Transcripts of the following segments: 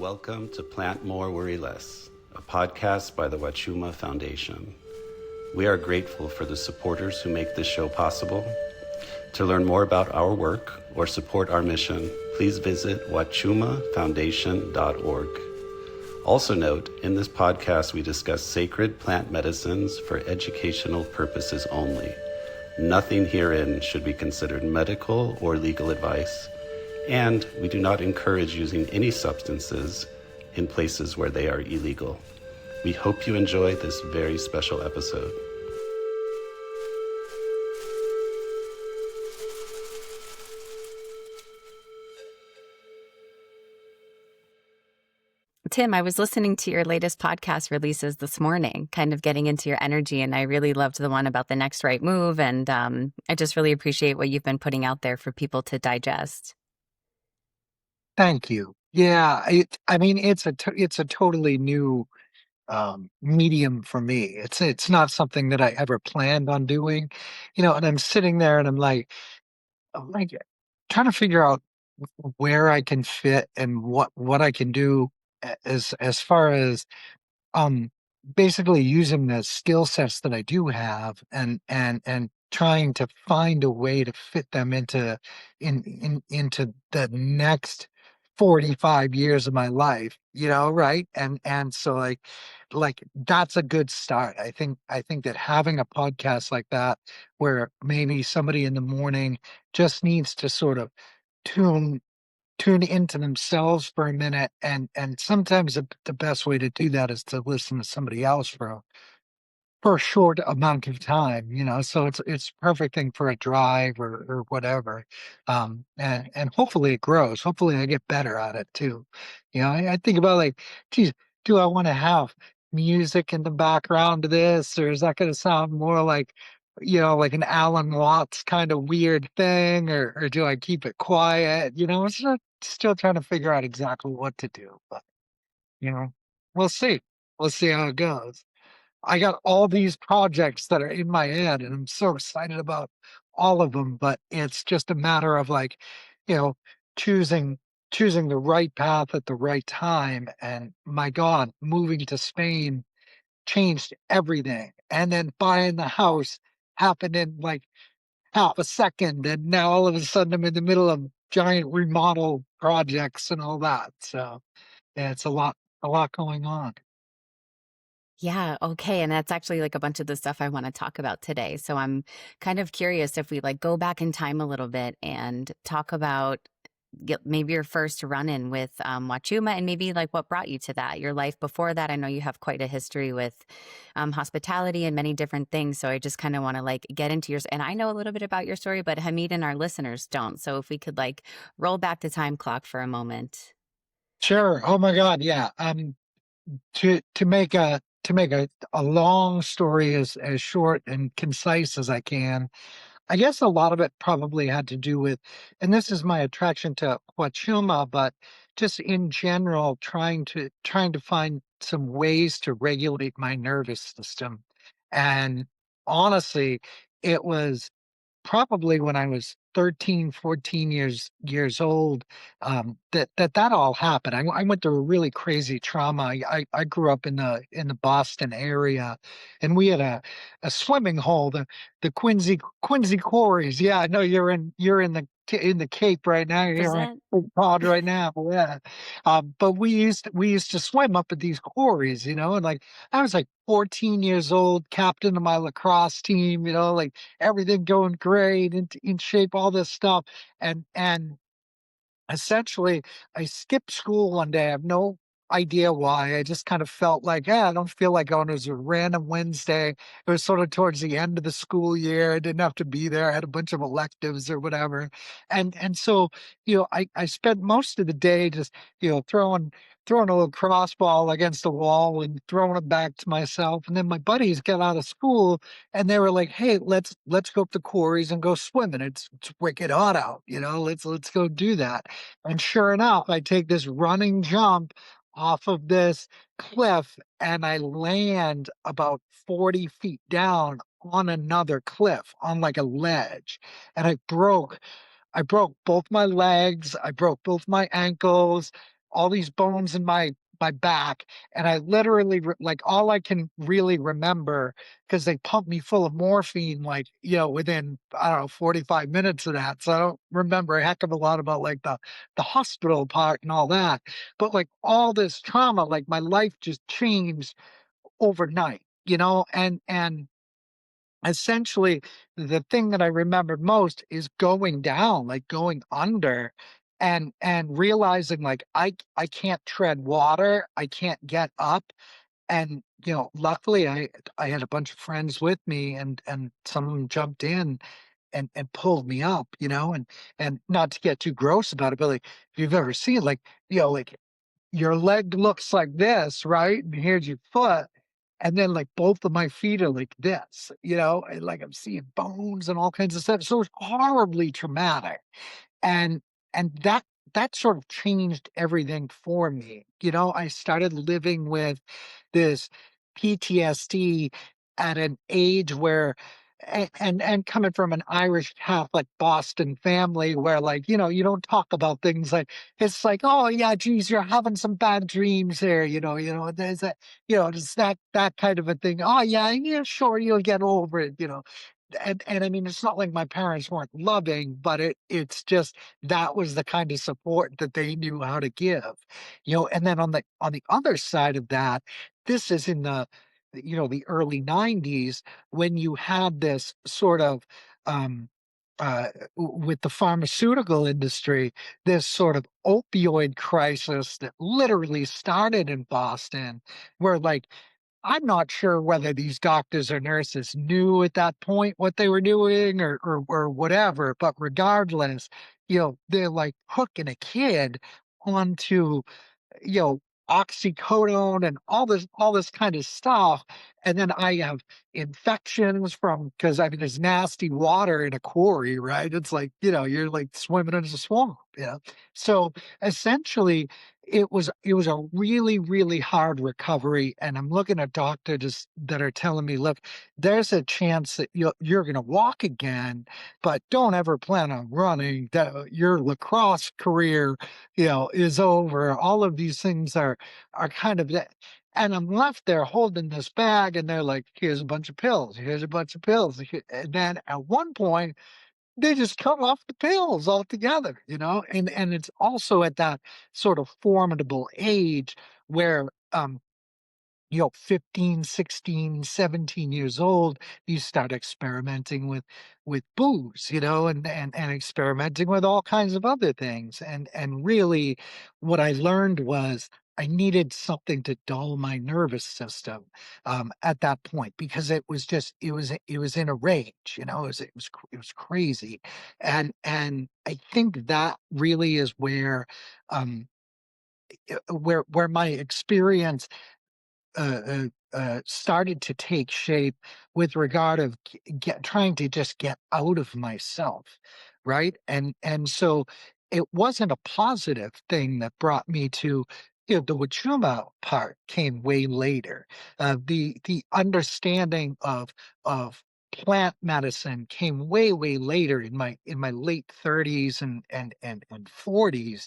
Welcome to Plant More, Worry Less, a podcast by the Huachuma Foundation. We are grateful for the supporters who make this show possible. To learn more about our work or support our mission, please visit huachumafoundation.org. Also note, in this podcast we discuss sacred plant medicines for educational purposes only. Nothing herein should be considered medical or legal advice, and we do not encourage using any substances in places where they are illegal. We hope you enjoy this very special episode. Tim, I was listening to your latest podcast releases this morning, kind of getting into your energy, and I really loved the one about the next right move, and I just really appreciate what you've been putting out there for people to digest. Thank you. Yeah, it's a totally new medium for me. It's not something that I ever planned on doing, and I'm sitting there and I'm like trying to figure out where I can fit and what I can do as far as um basically using the skill sets that I do have and trying to find a way to fit them into the next 45 years of my life, right? And so like that's a good start. I think that having a podcast like that where maybe somebody in the morning just needs to sort of tune tune into themselves for a minute, and sometimes the best way to do that is to listen to somebody else for a short amount of time, so it's perfect thing for a drive or whatever. And hopefully it grows. Hopefully I get better at it too. I think about like, geez, do I want to have music in the background to this, or is that going to sound more like, like an Alan Watts kind of weird thing, or do I keep it quiet? Still trying to figure out exactly what to do, but you know, we'll see. We'll see how it goes. I got all these projects that are in my head and I'm so excited about all of them, but it's just a matter of like, you know, choosing choosing the right path at the right time. And my God, moving to Spain changed everything. And then buying the house happened in like half a second. And now all of a sudden I'm in the middle of giant remodel projects and all that. So yeah, it's a lot going on. Yeah, okay, and that's actually like a bunch of the stuff I want to talk about today. So I'm kind of curious if we like go back in time a little bit and talk about maybe your first run-in with Huachuma and maybe like what brought you to that, your life before that. I know you have quite a history with hospitality and many different things. So I just kind of want to like get into yours. And I know a little bit about your story, but Hamid and our listeners don't. So if we could like roll back the time clock for a moment. Sure. Oh my God. Yeah. To make a long story as short and concise as I can, I guess a lot of it probably had to do with, and this is my attraction to Huachuma, but just in general, trying to find some ways to regulate my nervous system. And honestly, it was probably when I was 13, 14 years old, that all happened. I went through a really crazy trauma. I grew up in the Boston area, and we had a swimming hole, the Quincy quarries. Yeah, I know you're in the Cape right now. You're here on Present. Cape Cod right now. Yeah, but we used to swim up at these quarries, and like I was like 14 years old, captain of my lacrosse team. Like everything going great, in shape, all this stuff. And essentially, I skipped school one day. I have no idea why. I just kind of felt like, yeah, I don't feel like going. It was a random Wednesday. It was sort of towards the end of the school year. I didn't have to be there. I had a bunch of electives or whatever. And so, I spent most of the day just, throwing a little crossball against the wall and throwing it back to myself. And then my buddies got out of school and they were like, "Hey, let's go up to quarries and go swimming. It's wicked hot out, let's go do that." And sure enough, I take this running jump off of this cliff and I land about 40 feet down on another cliff on like a ledge. And I broke both my legs, I broke both my ankles, all these bones in my back, and I literally like all I can really remember, because they pumped me full of morphine, like, within, I don't know, 45 minutes of that. So I don't remember a heck of a lot about like the hospital part and all that. But like all this trauma, like my life just changed overnight, and essentially the thing that I remember most is going down, like going under, and realizing like I can't tread water, I can't get up. And luckily I had a bunch of friends with me, and some of them jumped in and pulled me up, and not to get too gross about it, but like if you've ever seen like, like your leg looks like this, right? And here's your foot. And then like both of my feet are like this, and like I'm seeing bones and all kinds of stuff. So it's horribly traumatic. And and that sort of changed everything for me. I started living with this PTSD at an age where, and coming from an Irish Catholic Boston family where, like, you don't talk about things like, it's like, oh yeah, geez, you're having some bad dreams there, there's that, just that kind of a thing. Oh yeah, yeah, sure, you'll get over it, and I mean, it's not like my parents weren't loving, but it's just that was the kind of support that they knew how to give, and then on the other side of that, this is in the early 90s, when you had this sort of um with the pharmaceutical industry, this sort of opioid crisis that literally started in Boston, where like I'm not sure whether these doctors or nurses knew at that point what they were doing, or whatever, but regardless, they're like hooking a kid onto, you know, oxycodone and all this kind of stuff. And then I have infections from, because I mean there's nasty water in a quarry, right? It's like, you're like swimming in a swamp, So essentially it was a really, really hard recovery. And I'm looking at doctors that are telling me, look, there's a chance that you're gonna walk again, but don't ever plan on running. That your lacrosse career, is over. All of these things are kind of that. And I'm left there holding this bag, and they're like, here's a bunch of pills, here's a bunch of pills. And then at one point, they just cut off the pills altogether, and it's also at that sort of formidable age where 15, 16, 17 years old, you start experimenting with booze, and experimenting with all kinds of other things. And really what I learned was I needed something to dull my nervous system at that point, because it was in a rage, it was crazy. And I think that really is where my experience started to take shape, with regard of trying to just get out of myself, right? And so it wasn't a positive thing that brought me to, the Huachuma part came way later. The understanding of plant medicine came way, way later, in my late 30s and 40s.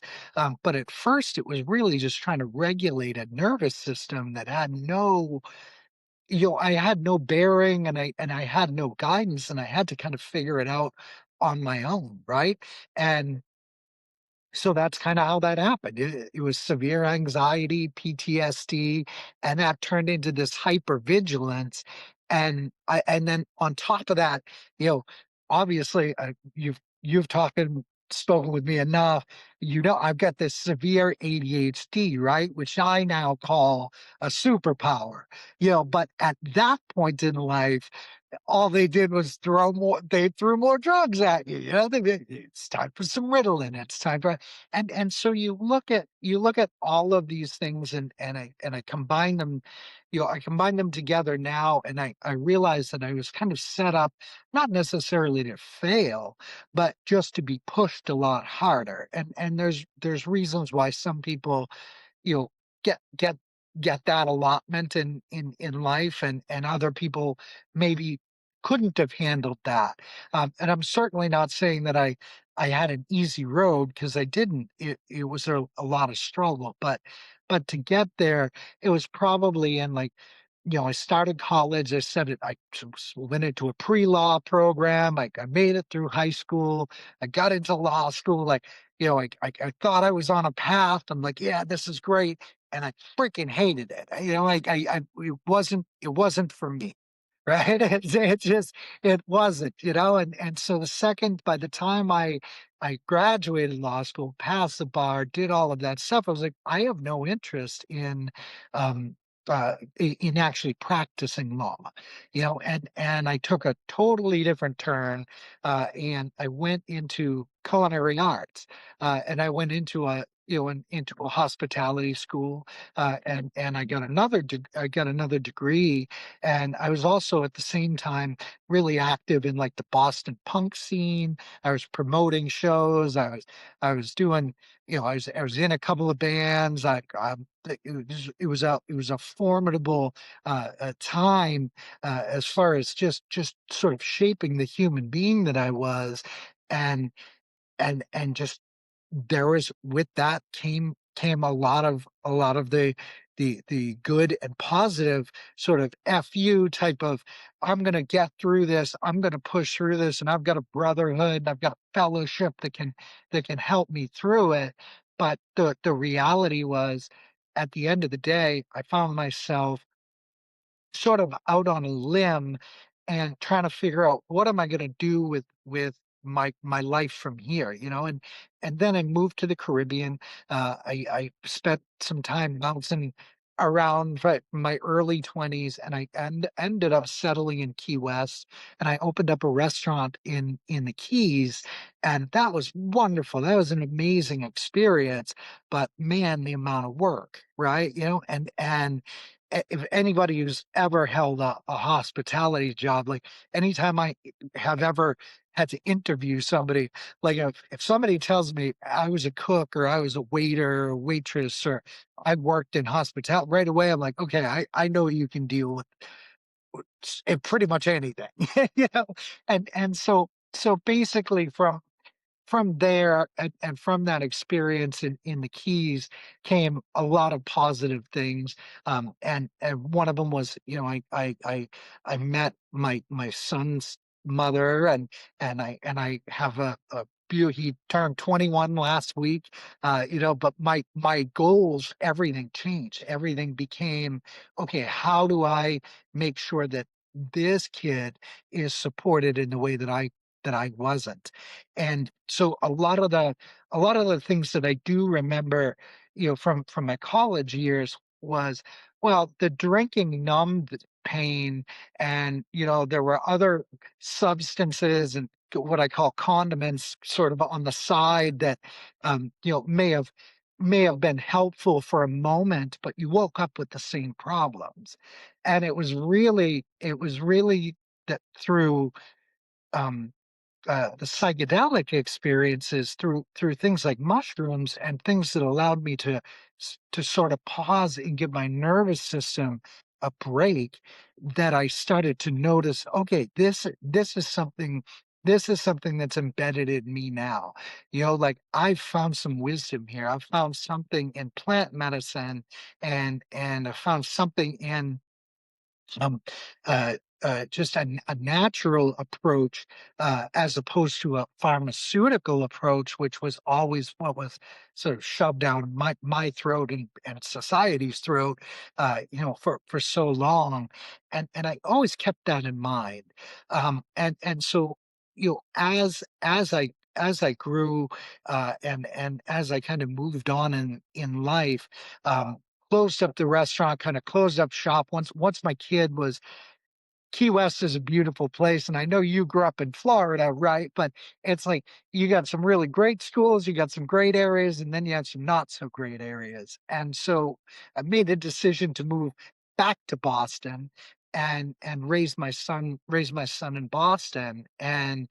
But at first, it was really just trying to regulate a nervous system that had I had no bearing, and I had no guidance, and I had to kind of figure it out on my own, right? And so that's kinda how that happened. It was severe anxiety, PTSD, and that turned into this hypervigilance. And then on top of that, you know, obviously, you've spoken with me enough. I've got this severe ADHD, right? Which I now call a superpower, but at that point in life, all they did was they threw more drugs at you. It's time for some Ritalin. It's time for, and so you look at all of these things, and I combine them, I combine them together now, and I realized that I was kind of set up, not necessarily to fail, but just to be pushed a lot harder. And there's reasons why some people, you know, get get get that allotment in life, and other people maybe couldn't have handled that. And I'm certainly not saying that I had an easy road because I didn't. It was a lot of struggle, but to get there, it was probably in like, I started college. I said it. Went into a pre-law program. Like I made it through high school. I got into law school. Like, I thought I was on a path. I'm like, yeah, this is great, and I freaking hated it. Like it wasn't for me. Right? It just it wasn't, and so by the time I graduated law school, passed the bar, did all of that stuff, I was like, I have no interest um in actually practicing law, and I took a totally different turn, and I went into culinary arts, and I went into a hospitality school, and I got another degree, and I was also at the same time really active in like the Boston punk scene. I was promoting shows. I was doing, I was in a couple of bands. It was a formidable time, as far as just sort of shaping the human being that I was, and and just there was with that came a lot of the good and positive sort of fu type of, I'm going to get through this, I'm going to push through this, and I've got a brotherhood, and I've got a fellowship that can help me through it. But the reality was, at the end of the day, I found myself sort of out on a limb and trying to figure out, what am I going to do with my life from here, and then I moved to the Caribbean. I spent some time bouncing around my early 20s, and ended up settling in Key West, and I opened up a restaurant in the Keys, and that was wonderful. That was an amazing experience. But man, the amount of work, right? And if anybody who's ever held a hospitality job, like anytime I have ever had to interview somebody, like if somebody tells me I was a cook, or I was a waiter or waitress, or I worked in hospitality, right away I'm like, okay, I know you can deal with pretty much anything. you know and so basically, from there, and from that experience in the Keys, came a lot of positive things. And one of them was, I met my son's mother, and I have he turned 21 last week. But my goals, everything changed. Everything became, okay, how do I make sure that this kid is supported in the way that I wasn't? And so a lot of the things that I do remember, from my college years was, well, the drinking numbed pain, and there were other substances and what I call condiments sort of on the side that, may have been helpful for a moment, but you woke up with the same problems. And it was really that through, um, the psychedelic experiences, through things like mushrooms and things that allowed me to sort of pause and give my nervous system a break, that I started to notice, okay, this is something that's embedded in me now. Like, I've found some wisdom here. I've found something in plant medicine, and I found something in, um, just a natural approach, as opposed to a pharmaceutical approach, which was always what was sort of shoved down my throat, and society's throat, for so long. And I always kept that in mind. And so, as I grew, and as I kind of moved on in life, um, closed up the restaurant, kind of closed up shop once my kid was. Key West is a beautiful place, and I know you grew up in Florida, right? But it's like, you got some really great schools, you got some great areas, and then you have some not so great areas. And so I made a decision to move back to Boston, and raise my son in Boston. And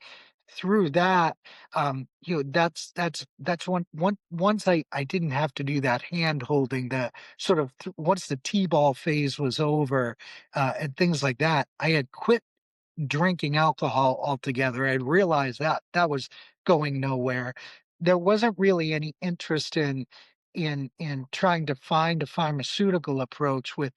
through that, that's once I didn't have to do that hand holding, the sort of, once the T-ball phase was over, and things like that, I had quit drinking alcohol altogether. I realized that going nowhere. There wasn't really any interest in trying to find a pharmaceutical approach with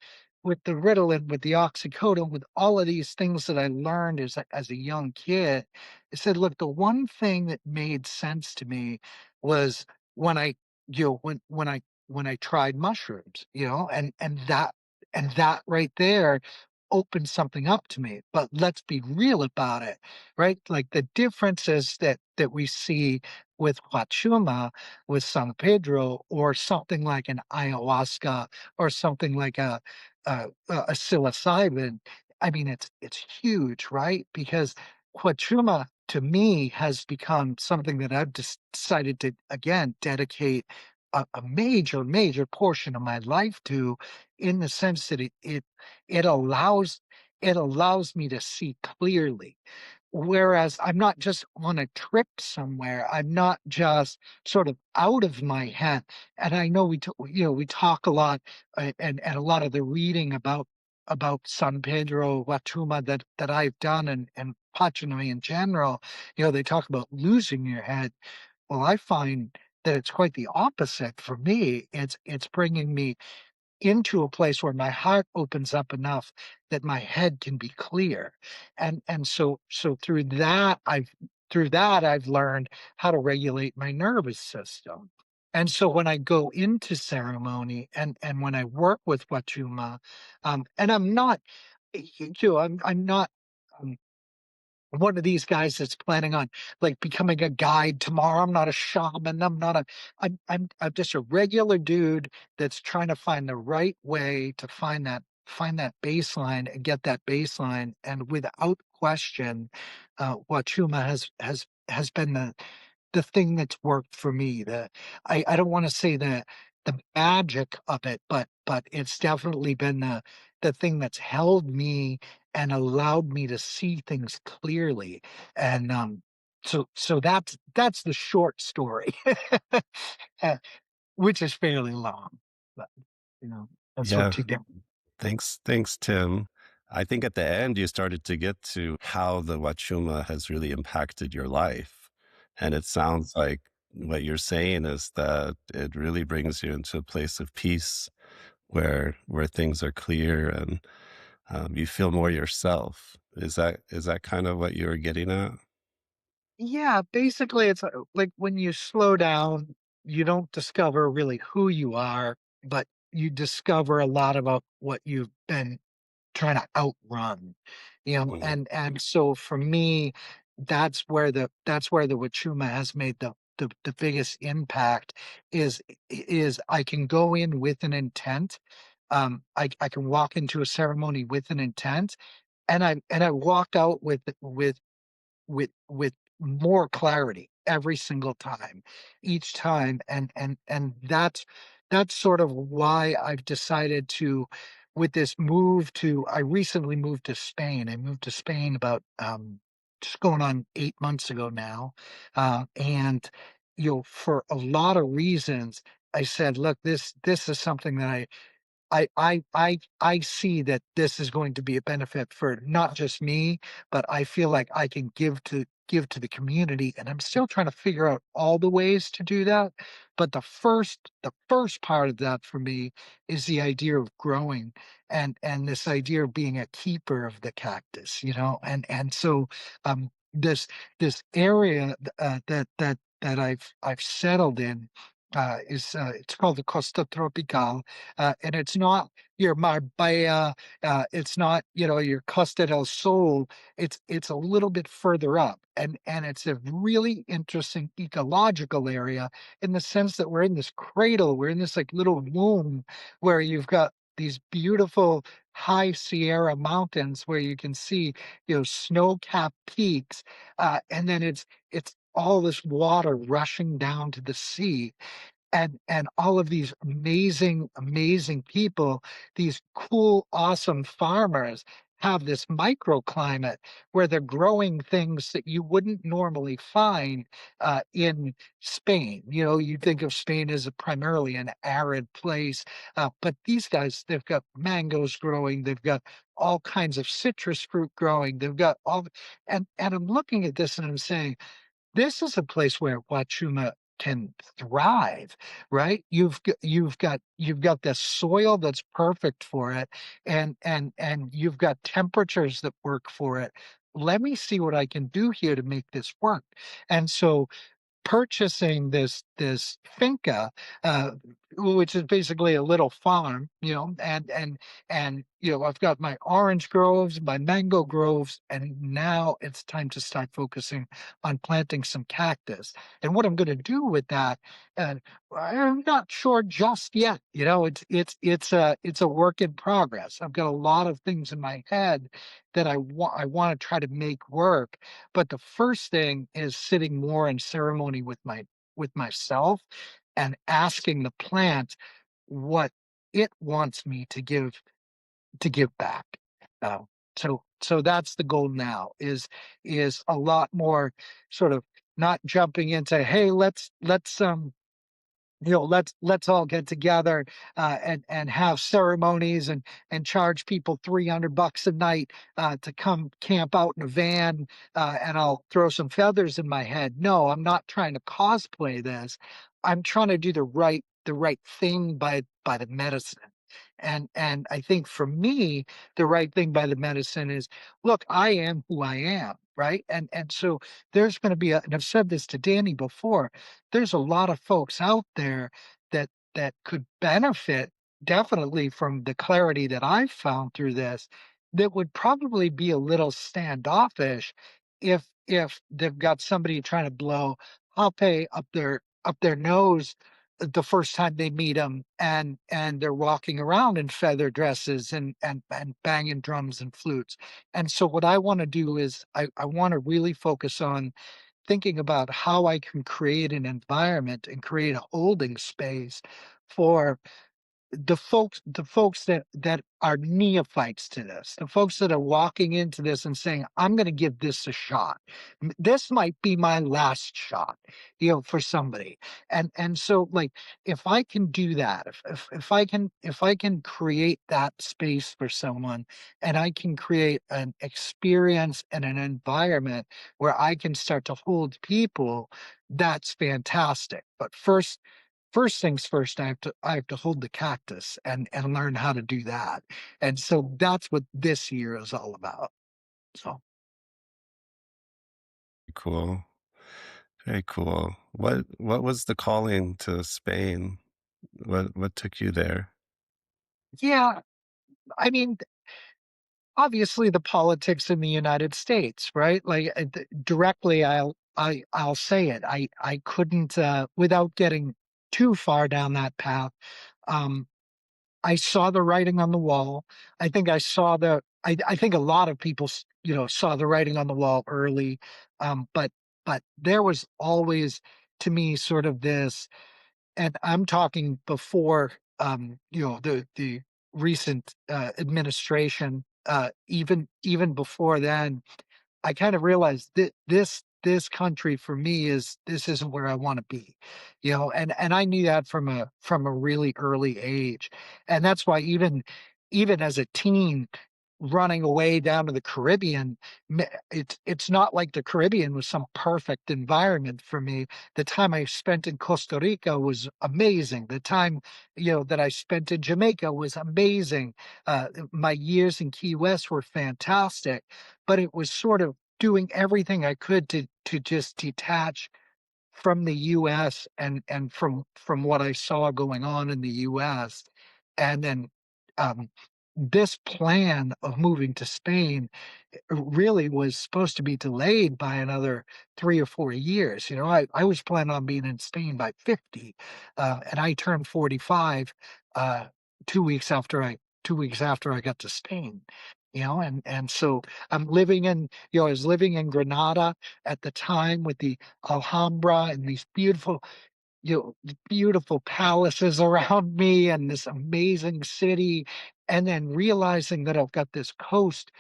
the Ritalin, with the oxycodone, with all of these things that I learned as a young kid. I said, look, the one thing that made sense to me was when I, when I tried mushrooms, and that right there opened something up to me. But let's be real about it, right? Like the differences that we see with Huachuma, with San Pedro, or something like an ayahuasca, or something like a psilocybin. I mean, it's huge, right? Because Huachuma to me has become something that I've just decided to again dedicate a major portion of my life to, in the sense that it allows it allows me to see clearly. Whereas I'm not just on a trip somewhere. I'm not just sort of out of my head. And I know we talk a lot, and a lot of the reading about San Pedro Huachuma that I've done, and Pachanoi in general, they talk about losing your head. Well, I find that it's quite the opposite for me. It's bringing me into a place where my heart opens up enough that my head can be clear. And so through that I've learned how to regulate my nervous system. And so when I go into ceremony, and when I work with Wachuma, and I'm not, I'm not, um, one of these guys that's planning on like becoming a guide tomorrow. I'm not a shaman. I'm just a regular dude that's trying to find the right way to find that baseline and get that baseline. And without question, Wachuma has been the thing that's worked for me. I don't want to say the magic of it, but it's definitely been the thing that's held me and allowed me to see things clearly. And so that's the short story, uh, which is fairly long, but that's Yeah. what you get. Thanks, Tim. I think at the end you started to get to how the Wachuma has really impacted your life. And it sounds like what you're saying is that it really brings you into a place of peace where things are clear and you feel more yourself. Is that kind of what you were getting at? Yeah, basically, it's like when you slow down, you don't discover really who you are, but you discover a lot about what you've been trying to outrun, Mhm. and so for me, that's where the Wachuma has made the biggest impact. Is I can go in with an intent. I can walk into a ceremony with an intent, and I walk out with more clarity every single time, each time. And that's sort of why I've decided to, with this move to I recently moved to Spain. I moved to Spain about just going on 8 months ago now. And for a lot of reasons, I said, look, this is something that I see that this is going to be a benefit for not just me, but I feel like I can give to the community, and I'm still trying to figure out all the ways to do that. But the first part of that for me is the idea of growing, and this idea of being a keeper of the cactus, and so this area that I've settled in, is it's called the Costa Tropical, and it's not your Marbella, it's not your Costa del Sol. It's a little bit further up, and it's a really interesting ecological area, in the sense that we're in this cradle, we're in this like little womb, where you've got these beautiful high Sierra mountains where you can see snow-capped peaks, and then it's all this water rushing down to the sea, and all of these amazing people, these cool, awesome farmers, have this microclimate where they're growing things that you wouldn't normally find in Spain. You think of Spain as primarily an arid place, but these guys, they've got mangoes growing, they've got all kinds of citrus fruit growing, they've got all, and I'm looking at this and I'm saying, this is a place where Huachuma can thrive, right? You've got the soil that's perfect for it, and you've got temperatures that work for it. Let me see what I can do here to make this work. And so purchasing this finca, uh, which is basically a little farm, and I've got my orange groves, my mango groves, and now it's time to start focusing on planting some cactus. And what I'm going to do with that, and I'm not sure just yet. It's a work in progress. I've got a lot of things in my head that I want to try to make work, but the first thing is sitting more in ceremony with myself and asking the plant what it wants me to give back. Uh, so that's the goal now, is a lot more sort of not jumping into, hey, let's all get together, and have ceremonies, and charge people $300 a night, to come camp out in a van, and I'll throw some feathers in my head. No, I'm not trying to cosplay this. I'm trying to do the right thing by the medicine. And I think for me, the right thing by the medicine is, look, I am who I am, right? And so there's going to be and I've said this to Danny before, there's a lot of folks out there that could benefit definitely from the clarity that I've found through this, that would probably be a little standoffish if they've got somebody trying to blow Ape up their nose the first time they meet them, and they're walking around in feather dresses, and banging drums and flutes. And so what I want to do is I want to really focus on thinking about how I can create an environment and create a holding space for the folks that are neophytes to this, the folks that are walking into this and saying, I'm going to give this a shot. This might be my last shot, for somebody. And so, like, if I can do that, if I can create that space for someone, and I can create an experience and an environment where I can start to hold people, that's fantastic. But first things first, I have to hold the cactus, and learn how to do that. And so that's what this year is all about. So Cool. Very cool. What was the calling to Spain? What took you there? yeah, I mean, obviously the politics in the United States, right? Like, directly, I'll say it. I couldn't, without getting too far down that path. Um, I saw the writing on the wall. I think I think a lot of people, saw the writing on the wall early. But there was always, to me, sort of this, and I'm talking before, the recent, administration, even before then, I kind of realized that this country for me this isn't where I want to be, and I knew that from a really early age. And that's why, even as a teen, running away down to the Caribbean, it's not like the Caribbean was some perfect environment for me. The time I spent in Costa Rica was amazing. The time, that I spent in Jamaica was amazing. My years in Key West were fantastic, but it was sort of doing everything I could to just detach from the US, and from what I saw going on in the US. And then, um, this plan of moving to Spain, really was supposed to be delayed by another 3 or 4 years. I was planning on being in Spain by 50, and I turned 45, uh, 2 weeks after I got to Spain, and so I was living in Granada at the time, with the Alhambra and these beautiful palaces around me, and this amazing city, and then realizing that I've got this coast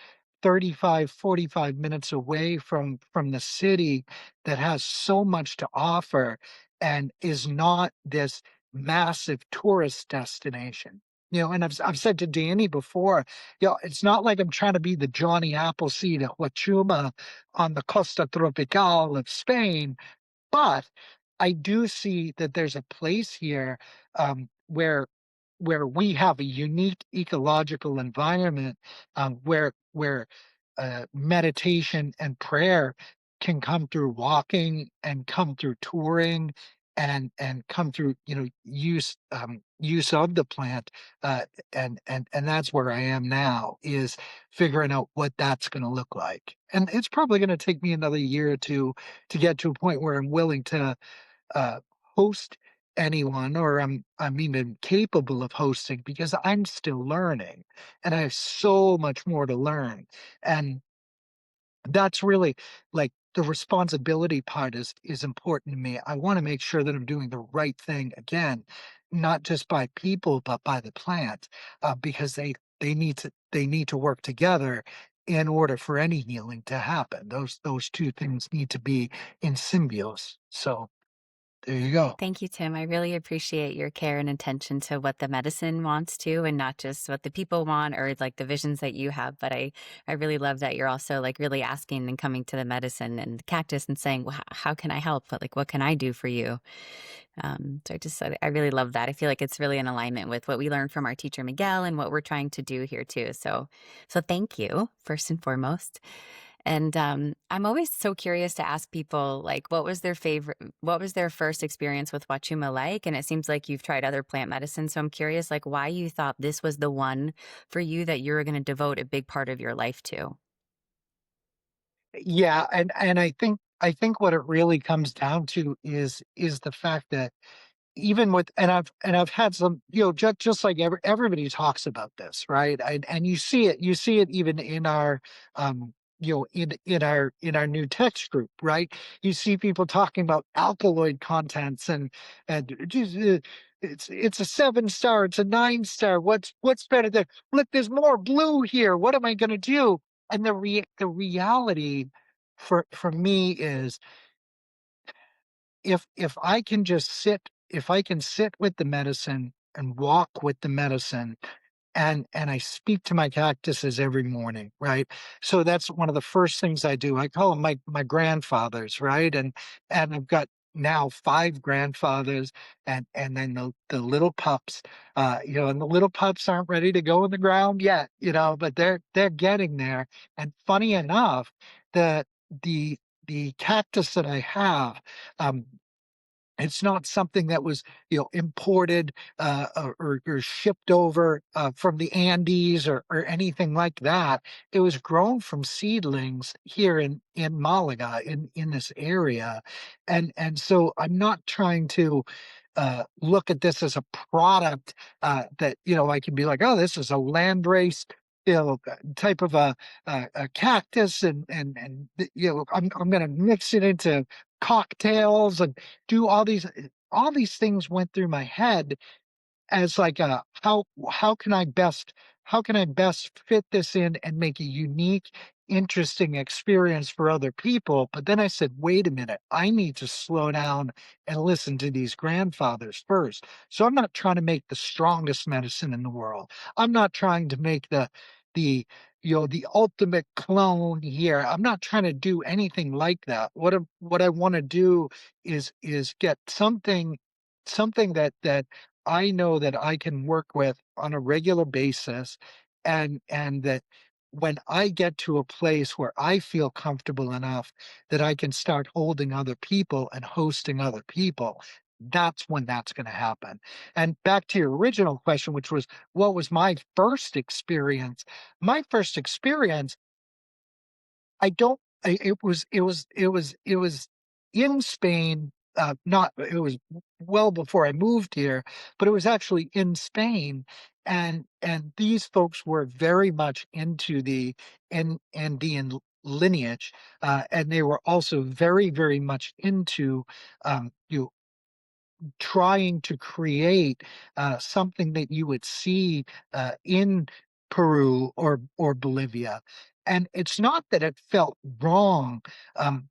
35, 45 minutes away from the city, that has so much to offer, and is not this massive tourist destination. And I've said to Danny before, it's not like I'm trying to be the Johnny Appleseed at Huachuma on the Costa Tropical of Spain, but I do see that there's a place here, where we have a unique ecological environment, where meditation and prayer can come through walking and come through touring and come through use of the plant, and that's where I am now, is figuring out what that's going to look like. And it's probably going to take me another year or two to get to a point where I'm willing to uh, host anyone, or I'm even capable of hosting, because I'm still learning and I have so much more to learn. And that's really, like, the responsibility part is important to me. I want to make sure that I'm doing the right thing, again, not just by people but by the plant, because they need to work together in order for any healing to happen. Those two things need to be in symbiose. So there you go. Thank you, Tim. I really appreciate your care and attention to what the medicine wants to, and not just what the people want or like the visions that you have. But I really love that you're also like really asking and coming to the medicine and the cactus and saying, well, how can I help? But like, what can I do for you? I really love that. I feel like it's really in alignment with what we learned from our teacher Miguel and what we're trying to do here too. So thank you first and foremost. And I'm always so curious to ask people, like, what was their first experience with Huachuma like? And it seems like you've tried other plant medicine. So I'm curious, like, why you thought this was the one for you that you were going to devote a big part of your life to. Yeah, and I think what it really comes down to is the fact that, even with and I've had some, just like everybody talks about this, right? And you see it even in our, in our new text group, right? You see people talking about alkaloid contents, and geez, it's a 7 star, it's a 9 star. What's better than, look, there's more blue here. What am I going to do? And the reality for me is, if I can just sit with the medicine and walk with the medicine, and I speak to my cactuses every morning, right? So that's one of the first things I do. I call them my grandfathers, right? And I've got now 5 grandfathers, and then the little pups, and the little pups aren't ready to go in the ground yet, but they're getting there. And funny enough, the the the cactus that I have, um, it's not something that was, imported, or shipped over, from the Andes, or anything like that. It was grown from seedlings here in Malaga, in this area, and so I'm not trying to look at this as a product, that, I can be like, oh, this is a landrace, type of a cactus, and I'm going to mix it into cocktails and do all these things went through my head, as like, how can I best fit this in and make a unique, interesting experience for other people. But then I said, wait a minute, I need to slow down and listen to these grandfathers first. So I'm not trying to make the strongest medicine in the world. I'm not trying to make the the ultimate clone here. I'm not trying to do anything like that. What I want to do is get something that I know that I can work with on a regular basis, and that when I get to a place where I feel comfortable enough that I can start holding other people and hosting other people, that's when that's going to happen. And back to your original question, which was, what was my first experience? My first experience, I don't it was in Spain, not it was well before I moved here, but it was actually in Spain, and these folks were very much into the Andean lineage, and they were also very, very much into, you trying to create, something that you would see, in Peru or Bolivia. And it's not that it felt wrong,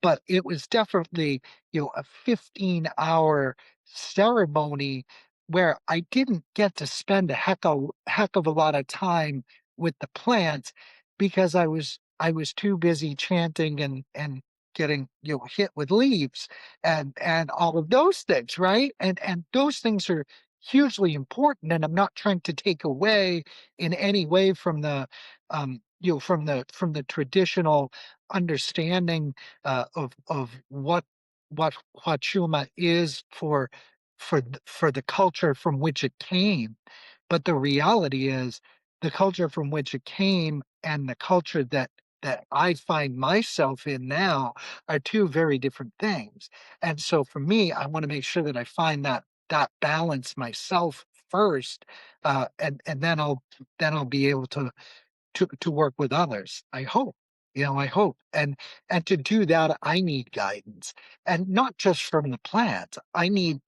but it was definitely, a 15-hour ceremony where I didn't get to spend a heck of a lot of time with the plants because I was too busy chanting and getting, hit with leaves and all of those things, right? And those things are hugely important, and I'm not trying to take away in any way from the traditional understanding of what Huachuma is for the culture from which it came. But the reality is the culture from which it came and the culture that I find myself in now are two very different things. And so for me, I want to make sure that I find that balance myself first, and then I'll be able to work with others. I hope. I hope. And to do that, I need guidance. And not just from the plant. I need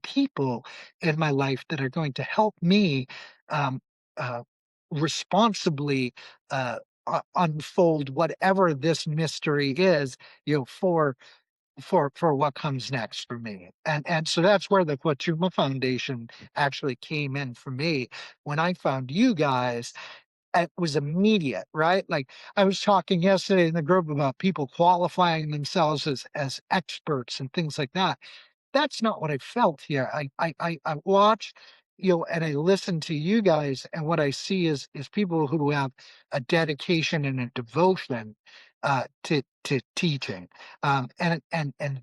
people in my life that are going to help me um uh responsibly unfold whatever this mystery is, for what comes next for me. And so that's where the Quachuma Foundation actually came in for me. When I found you guys, it was immediate, right? Like, I was talking yesterday in the group about people qualifying themselves as experts and things like that. That's not what I felt here. I watch, and I listen to you guys, and what I see is people who have a dedication and a devotion to teaching, and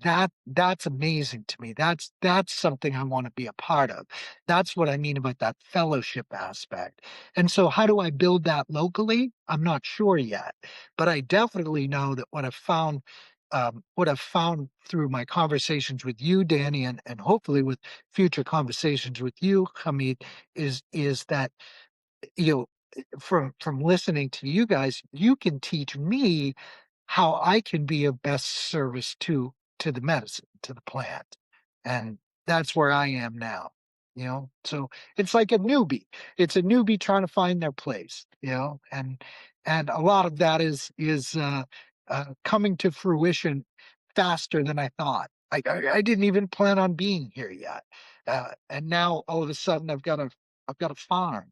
that's amazing to me. That's something I want to be a part of. That's what I mean about that fellowship aspect. And so, how do I build that locally? I'm not sure yet, but I definitely know that what I've found through my conversations with you, Dani, and hopefully with future conversations with you, Hamid, is that, you know from listening to you guys, you can teach me how I can be of best service to the medicine, to the plant. And that's where I am now. So it's like a newbie. It's a newbie trying to find their place, and a lot of that is coming to fruition faster than I thought. I didn't even plan on being here yet. And now all of a sudden I've got a farm.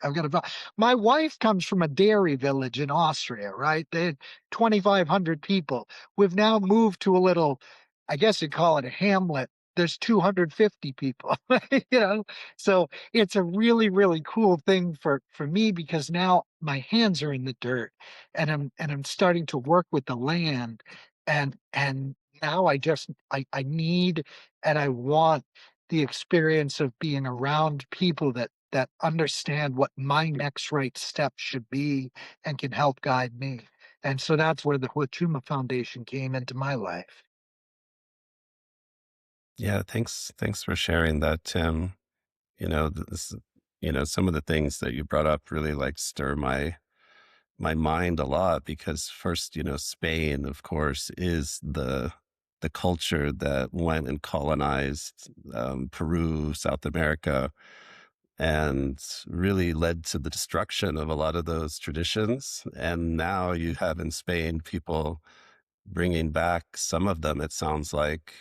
I've got my wife comes from a dairy village in Austria, right? They had 2,500 people. We've now moved to a little, I guess you'd call it a hamlet. There's 250 people, you know? So it's a really, really cool thing for me because now my hands are in the dirt and I'm starting to work with the land, and now I need and I want the experience of being around people that understand what my next right step should be and can help guide me. And so that's where the Huachuma Foundation came into my life. Yeah, thanks for sharing that, Tim. This, some of the things that you brought up really like stir my mind a lot because first, Spain, of course, is the culture that went and colonized Peru, South America, and really led to the destruction of a lot of those traditions. And now you have in Spain people bringing back some of them, it sounds like,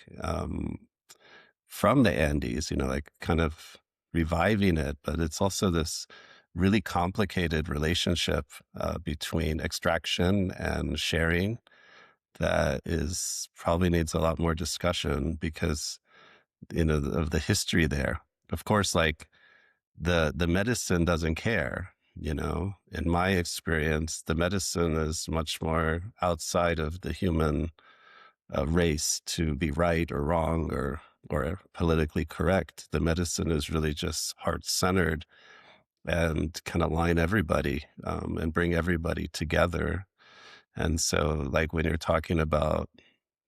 from the Andes, like kind of reviving it. But it's also this really complicated relationship between extraction and sharing that is probably needs a lot more discussion because, of the history there. Of course, like the medicine doesn't care. In my experience, the medicine is much more outside of the human race to be right or wrong or politically correct. The medicine is really just heart centered and kind of line everybody and bring everybody together. And so, like when you're talking about,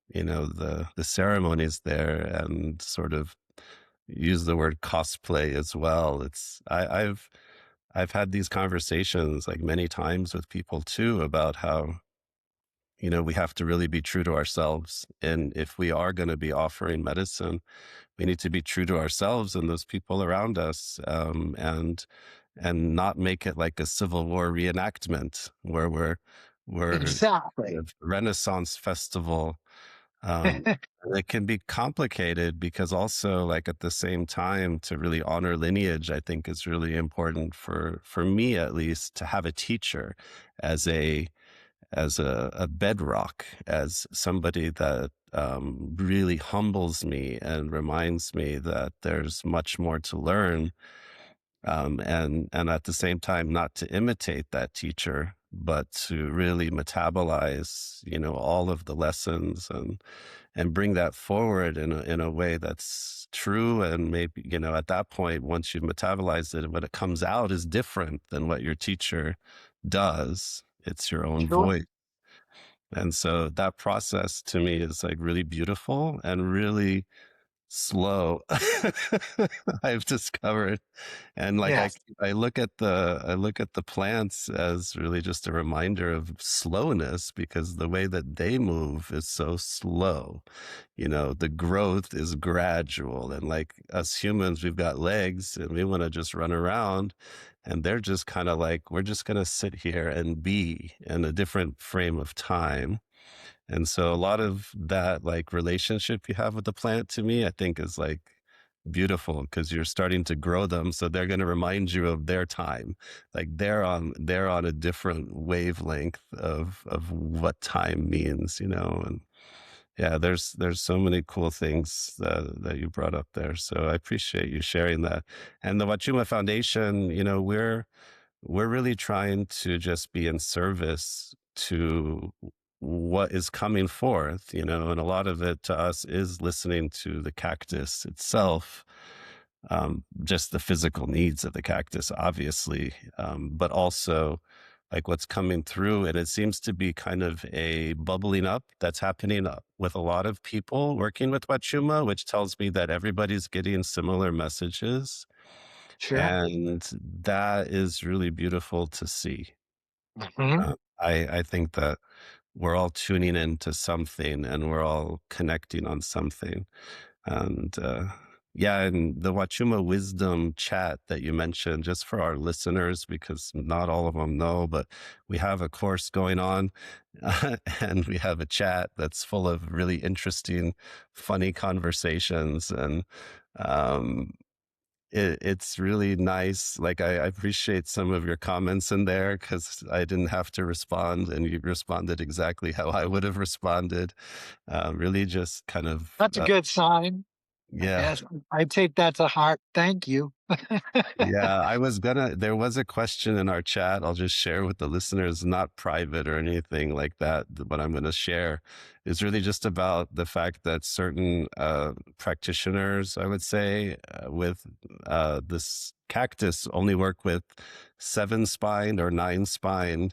the ceremonies there and sort of use the word cosplay as well. I've had these conversations like many times with people too about how, we have to really be true to ourselves. And if we are going to be offering medicine, we need to be true to ourselves and those people around us, and not make it like a Civil War reenactment where we're Exactly. a Renaissance festival Um, it can be complicated because also like at the same time to really honor lineage, I think is really important for me at least to have a teacher as a bedrock, as somebody that really humbles me and reminds me that there's much more to learn, and at the same time not to imitate that teacher, but to really metabolize, all of the lessons and bring that forward in a way that's true. And maybe, at that point, once you've metabolized it, what it comes out is different than what your teacher does. It's your own Sure. voice. And so that process to me is like really beautiful and really slow. I've discovered. And like Yes. I look at the plants as really just a reminder of slowness because the way that they move is so slow. The growth is gradual, and like us humans, we've got legs and we want to just run around, and they're just kind of like, we're just going to sit here and be in a different frame of time. And so a lot of that like relationship you have with the plant to me, I think is like beautiful because you're starting to grow them. So they're going to remind you of their time. Like they're on a different wavelength of what time means, and yeah, there's so many cool things that you brought up there. So I appreciate you sharing that. And the Wachuma Foundation, we're really trying to just be in service to what is coming forth, and a lot of it to us is listening to the cactus itself, just the physical needs of the cactus, obviously, but also like what's coming through. And it seems to be kind of a bubbling up that's happening up with a lot of people working with Wachuma, which tells me that everybody's getting similar messages. Sure. And that is really beautiful to see. Hmm. I think that we're all tuning into something and we're all connecting on something. And yeah, and the Wachuma Wisdom chat that you mentioned, just for our listeners, because not all of them know, but we have a course going on and we have a chat that's full of really interesting, funny conversations. And um, it's really nice. Like I appreciate some of your comments in there because I didn't have to respond, and you responded exactly how I would have responded. Really, just kind of That's a good sign. yeah. Yes, I take that to heart. Thank you. Yeah, there was a question in our chat. I'll just share with the listeners, not private or anything like that. What I'm going to share is really just about the fact that certain practitioners, I would say, with this cactus only work with 7-spined or 9-spined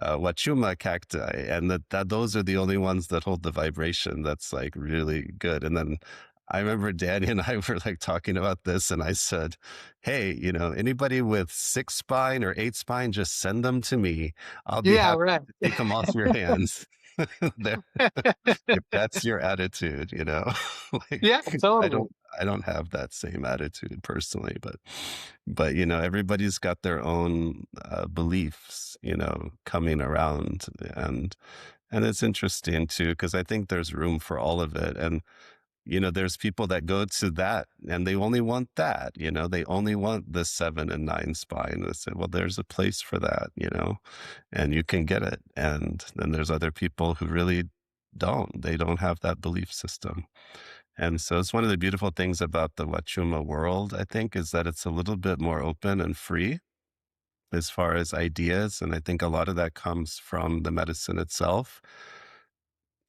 Huachuma cacti, and that those are the only ones that hold the vibration that's like really good. And then I remember Danny and I were like talking about this, and I said, "Hey, anybody with 6-spine or 8-spine, just send them to me. I'll be Yeah, happy right. to take them off your hands." There- if that's your attitude, like Yeah, I totally. don't, I don't have that same attitude personally, but everybody's got their own beliefs, coming around, and it's interesting too because I think there's room for all of it. And there's people that go to that and they only want that, they only want the 7 and 9 spine. I said, well, there's a place for that, and you can get it. And then there's other people who really they don't have that belief system. And so it's one of the beautiful things about the Wachuma world, I think, is that it's a little bit more open and free as far as ideas. And I think a lot of that comes from the medicine itself,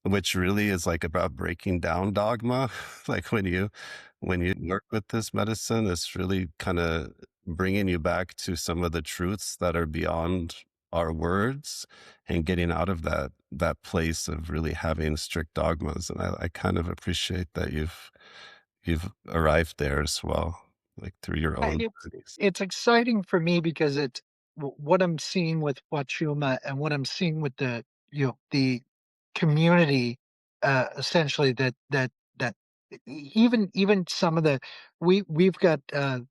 which really is like about breaking down dogma. Like when you work with this medicine, it's really kind of bringing you back to some of the truths that are beyond our words and getting out of that place of really having strict dogmas. And I kind of appreciate that you've arrived there as well, like through your Yeah, own it's journeys. it's exciting for me because it's what I'm seeing with Wachuma and what I'm seeing with the community, essentially that even some of the we've got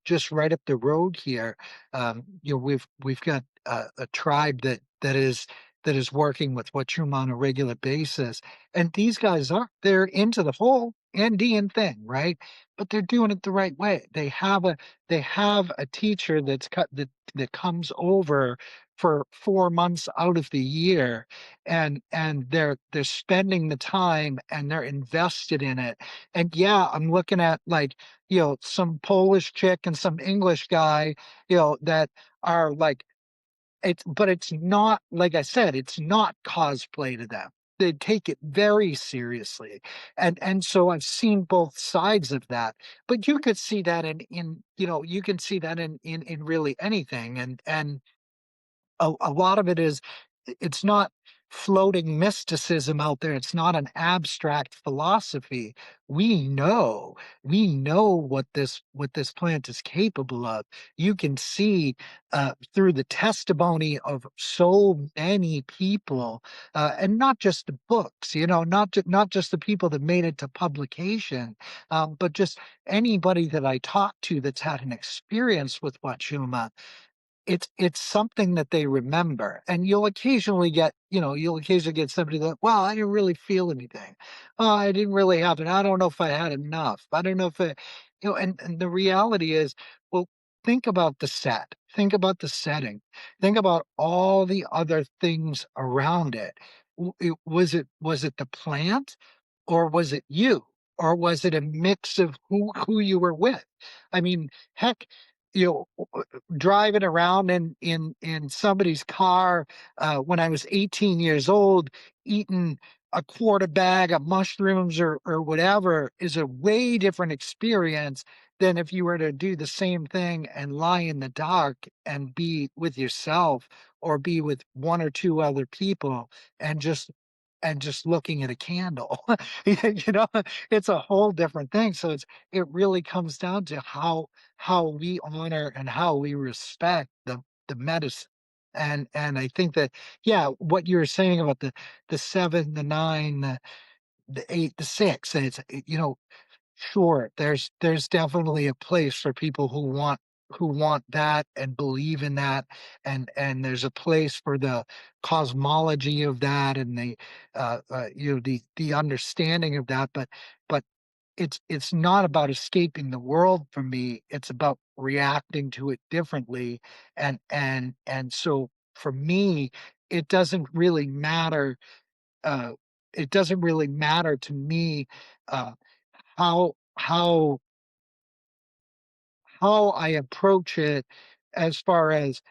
just right up the road here, we've got a tribe that is that is working with Huachuma on a regular basis. And these guys they're into the whole Andean thing, right? But they're doing it the right way. They have a teacher that comes over for 4 months out of the year, and they're spending the time and they're invested in it. And yeah, I'm looking at, like, some Polish chick and some English guy, that are like, but it's not, like I said, it's not cosplay to them. They take it very seriously. And so I've seen both sides of that. But you could see that you can see that in really anything. And a lot of it is, it's not floating mysticism out there. It's not an abstract philosophy. We know what this plant is capable of. You can see through the testimony of so many people, and not just the books, not just the people that made it to publication, but just anybody that I talked to that's had an experience with Wachuma. It's something that they remember, and you'll occasionally get somebody that, "Well, I didn't really feel anything. Oh, I didn't really have it. I don't know if I had enough. I don't know if it," and the reality is, well, think about the set. Think about the setting. Think about all the other things around it. Was it the plant, or was it you? Or was it a mix of who you were with? I mean, heck, you know, driving around in somebody's car when I was 18 years old, eating a quarter bag of mushrooms or whatever is a way different experience than if you were to do the same thing and lie in the dark and be with yourself, or be with one or two other people and just looking at a candle. you know, it's a whole different thing. So it really comes down to how we honor and how we respect the medicine. And I think that, yeah, what you were saying about the seven, the nine, the eight, the six, and sure, there's definitely a place for people who want that and believe in that, and there's a place for the cosmology of that, and the understanding of that. But it's not about escaping the world for me. It's about reacting to it differently, and so for me, it doesn't really matter. Uh, it doesn't really matter to me uh, how I approach it, as far as,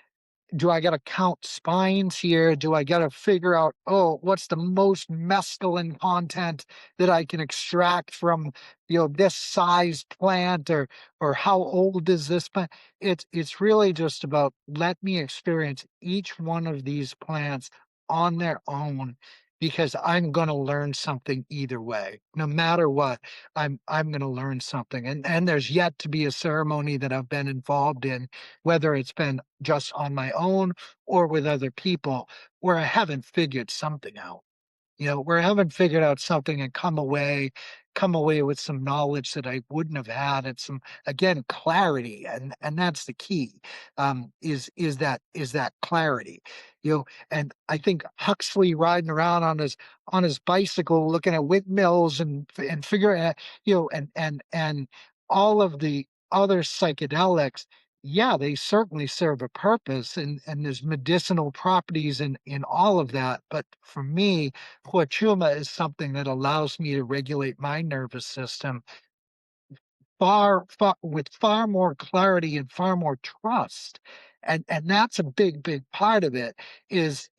do I gotta count spines here? Do I gotta figure out, oh, what's the most mescaline content that I can extract from, this size plant, or how old is this plant? It's really just about, let me experience each one of these plants on their own, because I'm gonna learn something either way. No matter what, I'm gonna learn something. And there's yet to be a ceremony that I've been involved in, whether it's been just on my own or with other people, where I haven't figured something out. Where I haven't figured out something and come away with some knowledge that I wouldn't have had, and some, again, clarity. And that's the key. Is that clarity. And I think Huxley riding around on his bicycle, looking at windmills and figuring out, and all of the other psychedelics, yeah, they certainly serve a purpose, and there's medicinal properties in all of that. But for me, Huachuma is something that allows me to regulate my nervous system with far more clarity and far more trust. And that's a big, big part of it. Is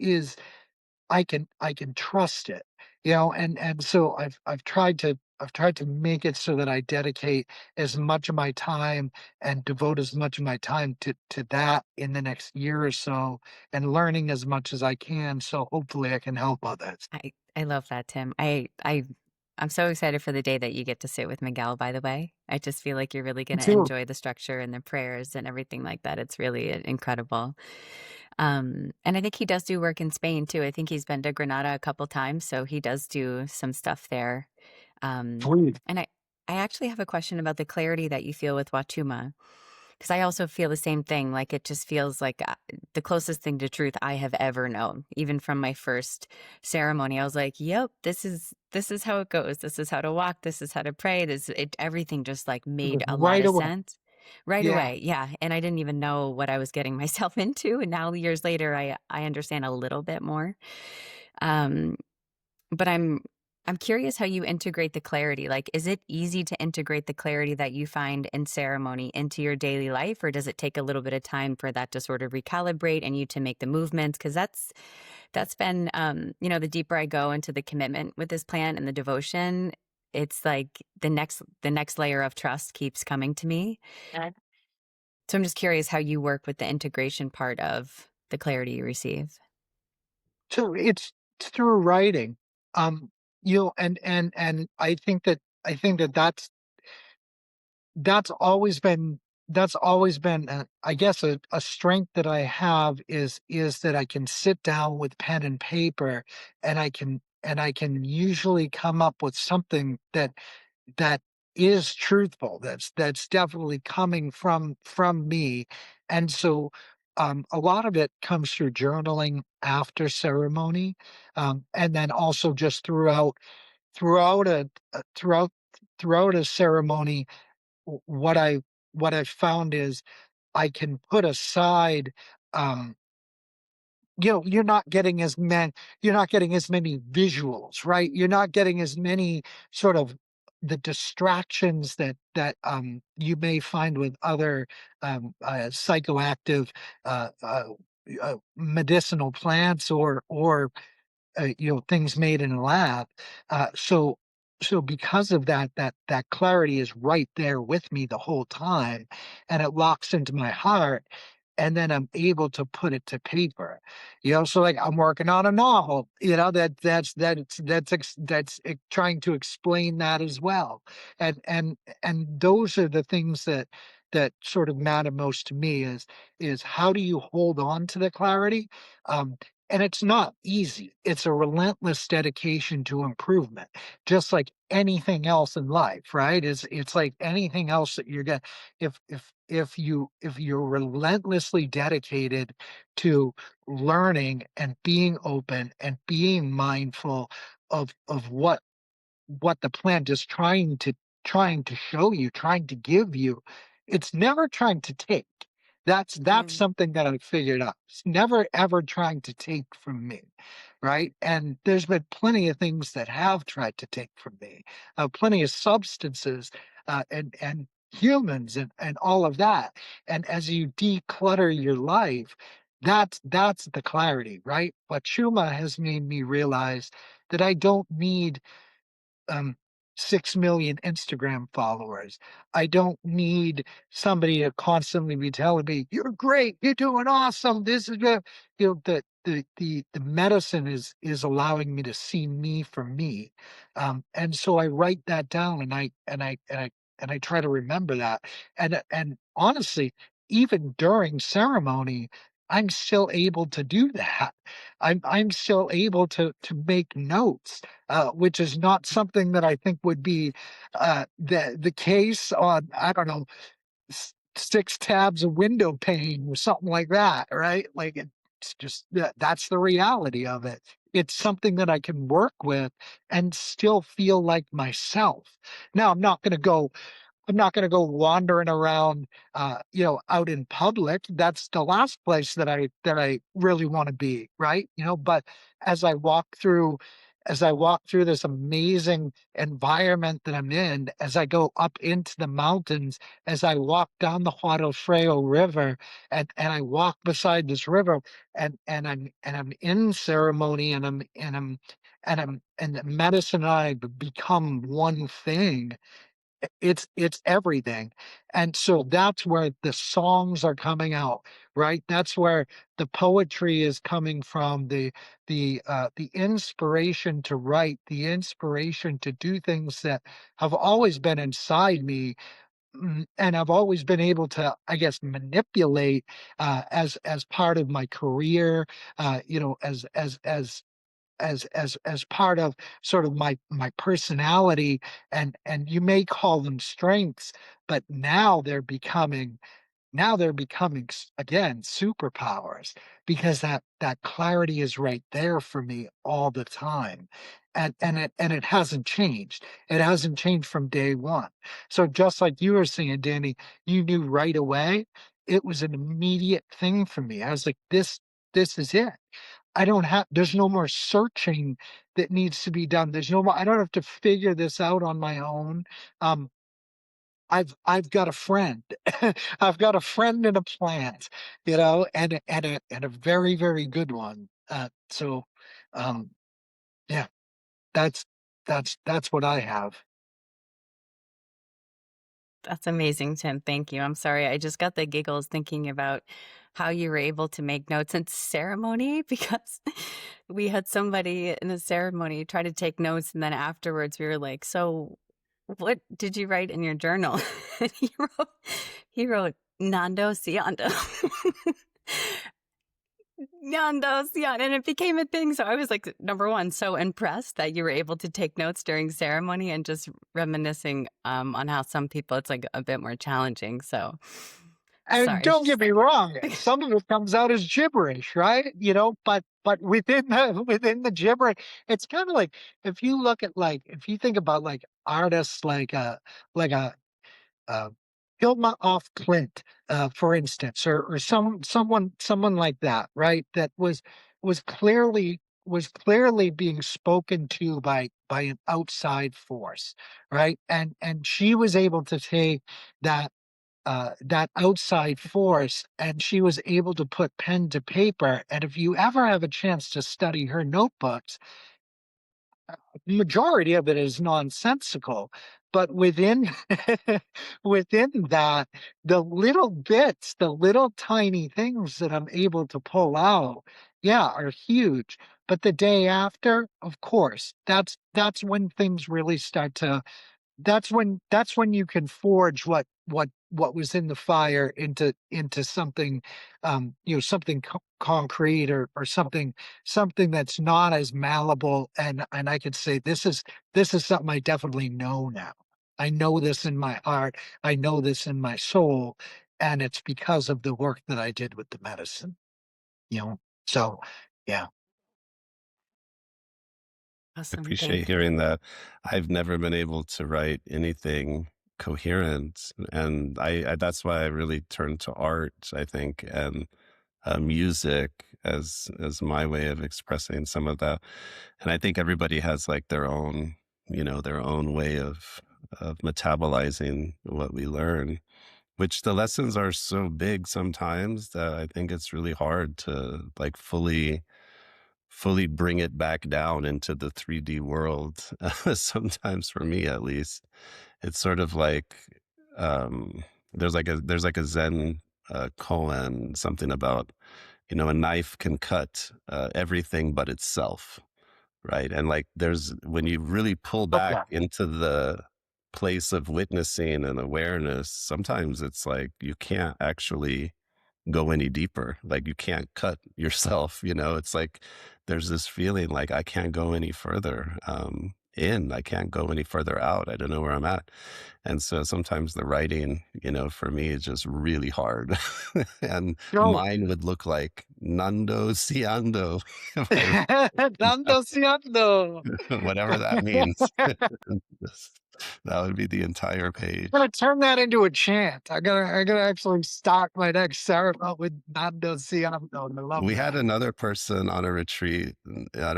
I can trust it, and so I've tried to make it so that I dedicate as much of my time and devote as much of my time to that in the next year or so, and learning as much as I can, so hopefully I can help others. I love that, Tim. I'm so excited for the day that you get to sit with Miguel, by the way. I just feel like you're really Me going to too. enjoy the structure and the prayers and everything like that. It's really incredible. And I think he does do work in Spain too. I think he's been to Granada a couple times, so he does do some stuff there. Um, Sweet. and I actually have a question about the clarity that you feel with Wachuma, Because I also feel the same thing. Like it just feels like the closest thing to truth I have ever known. Even from my first ceremony, I was like, "Yep, this is how it goes. This is how to walk. This is how to pray. Everything just like It was made a lot right of away. sense right Yeah. away." Yeah, and I didn't even know what I was getting myself into, and now years later, I understand a little bit more. Um, but I'm curious how you integrate the clarity. Like, is it easy to integrate the clarity that you find in ceremony into your daily life, or does it take a little bit of time for that to sort of recalibrate and you to make the movements? Because that's been, the deeper I go into the commitment with this plant and the devotion, it's like the next layer of trust keeps coming to me. So I'm just curious how you work with the integration part of the clarity you receive. So it's through writing. Um, and I think that that's always been that's always been I guess a strength that I have is that I can sit down with pen and paper, and I can usually come up with something that is truthful, that's definitely coming from me. And so a lot of it comes through journaling after ceremony, and then also just throughout a throughout a ceremony. What I found is I can put aside, um, you're not getting as many visuals, right? You're not getting as many sort of the distractions that you may find with other psychoactive medicinal plants, or things made in a lab. So because of that clarity is right there with me the whole time, and it locks into my heart, and then I'm able to put it to paper. So like I'm working on a novel, trying to explain that as well. And those are the things that sort of matter most to me, is how do you hold on to the clarity? Um, and it's not easy. It's a relentless dedication to improvement, just like anything else in life, right? It's like anything else that you're gonna if you're relentlessly dedicated to learning and being open and being mindful of what the plant is trying to show you, trying to give you. It's never trying to take. That's Mm. something that I figured out. It's never ever trying to take from me, right? And there's been plenty of things that have tried to take from me, plenty of substances, and humans, and all of that. And as you declutter your life, that's the clarity, right? But Chuma has made me realize that I don't need um 6 million Instagram followers. I don't need somebody to constantly be telling me, "You're great, you're doing awesome. This is the medicine is allowing me to see me for me." And so I write that down, and I try to remember that. And honestly, even during ceremony, I'm still able to do that. I'm still able to make notes, which is not something that I think would be the case on, I don't know, 6 tabs of window pane or something like that, right? Like it's just that's the reality of it. It's something that I can work with and still feel like myself. Now, I'm not going to go wandering around, out in public. That's the last place that I really want to be, right? But as I walk through, as I walk through this amazing environment that I'm in, as I go up into the mountains, as I walk down the Freo River, and I walk beside this river, and I'm in ceremony, and the medicine and I become one thing. It's everything. And so that's where the songs are coming out, right? That's where the poetry is coming from, the inspiration to write, the inspiration to do things that have always been inside me. And I've always been able to, I guess, manipulate, as part of my career, as part of sort of my personality. And you may call them strengths, but now they're becoming now they're becoming again superpowers because that clarity is right there for me all the time, and it hasn't changed. It hasn't changed from day one. So just like you were saying, Danny, you knew right away. It was an immediate thing for me. I was like, this is it. I don't have there's no more searching that needs to be done. There's no more I don't have to figure this out on my own. Um, I've got a friend. I've got a friend and a plant, and a very, very good one. So, um, yeah, that's that's what I have. That's amazing, Tim. Thank you. I'm sorry. I just got the giggles thinking about how you were able to make notes in ceremony because we had somebody in a ceremony try to take notes. And then afterwards, we were like, so what did you write in your journal? And he wrote, Nando Siando. Nando's, yeah, and it became a thing. So I was like, number one, so impressed that you were able to take notes during ceremony and just reminiscing on how some people it's like a bit more challenging. So And sorry. don't get me wrong, some of it comes out as gibberish, right? But within the gibberish, it's kind of like if you look at if you think about artists like a uh, Hilma off Clint, for instance, or someone like that, right? That was clearly being spoken to by an outside force, right? And she was able to take that that outside force, and she was able to put pen to paper. And if you ever have a chance to study her notebooks, majority of it is nonsensical, but within within that, the little bits, the little tiny things that I'm able to pull out, yeah, are huge. But the day after, of course, that's when things really start to that's when you can forge what was in the fire into something, something concrete, or something that's not as malleable, and I could say this is something I definitely know now. I know this in my heart. I know this in my soul, and it's because of the work that I did with the medicine. You know, so yeah. Awesome. Appreciate Thank hearing that. I've never been able to write anything coherent, and that's why I really turned to art, I think, and music as my way of expressing some of that. And I think everybody has like their own way of metabolizing what we learn, which the lessons are so big sometimes that I think it's really hard to like fully bring it back down into the 3D world. Sometimes for me at least, it's sort of like um there's like a Zen koan, something about, a knife can cut everything but itself, right? And like there's when you really pull back Okay. into the place of witnessing and awareness, sometimes it's like you can't actually go any deeper. Like you can't cut yourself, it's like there's this feeling like I can't go any further in, I can't go any further out. I don't know where I'm at. And so sometimes the writing, for me is just really hard. And So mine would look like Nando Siando, if I dando siendo. whatever that means. That would be the entire Gonna page. turn that into a chant. I gotta actually start my next ceremony with Nando Ciano. I love We had that. another person on a retreat. I'm not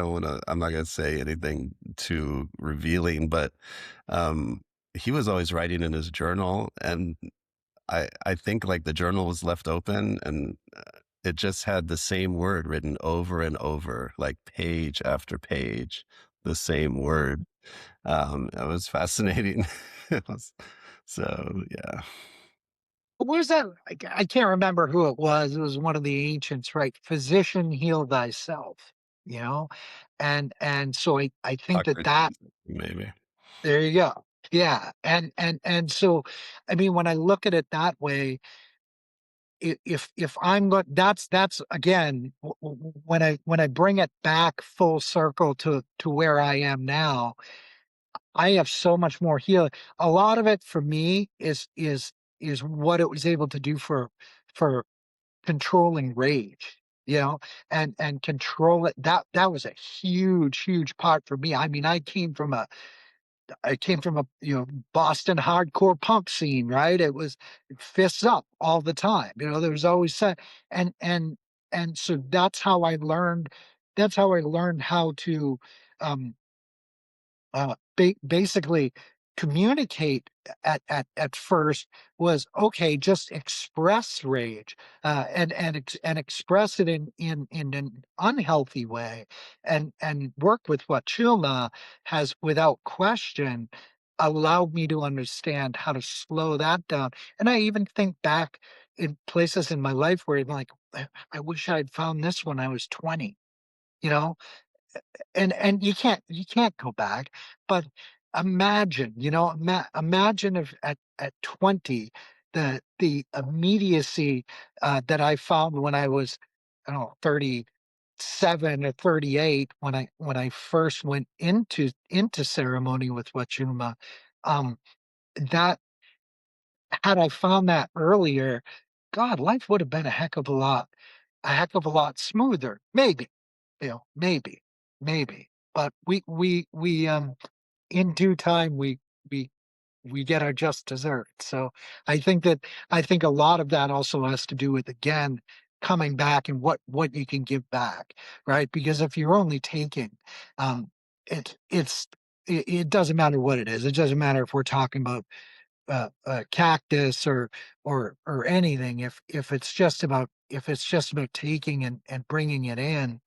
going to say anything too revealing, but um, he was always writing in his journal. And I think like the journal was left open and it just had the same word written over and over, like page after page, the same word. It was fascinating. It was, so, yeah. What was that? I can't remember who it was. It was one of the ancients, right? Physician, heal thyself. You know, and so I think that Socrates, maybe. there you go. Yeah, and so, I mean, when I look at it that way, if I'm going, that's again when I bring it back full circle to where I am now. I have so much more healing. A lot of it for me is is what it was able to do for controlling rage, you know, and control it. That was a huge part for me. I mean, I came from a, Boston hardcore punk scene, right? It was fists up all the time. There was always and so that's how I learned how to um basically communicate at first was okay, just express rage, and express it in an unhealthy way, and work with what Chilna has without question allowed me to understand how to slow that down. And I even think back in places in my life where I'm like, I wish I'd found this when I was 20, you know and you can't go back, but imagine, imagine if at 20, the immediacy, that I found when I was, I don't know, 37 or 38, when I first went into ceremony with Huachuma. Um, that had I found that earlier, God, life would have been a heck of a lot smoother. Maybe, maybe, maybe. But in due time, we we get our just desserts. So I think a lot of that also has to do with, again, coming back and what you can give back, right? Because if you're only taking, um, it doesn't matter what it is. It doesn't matter if we're talking about Cactus or anything. If it's just about taking and bringing it in,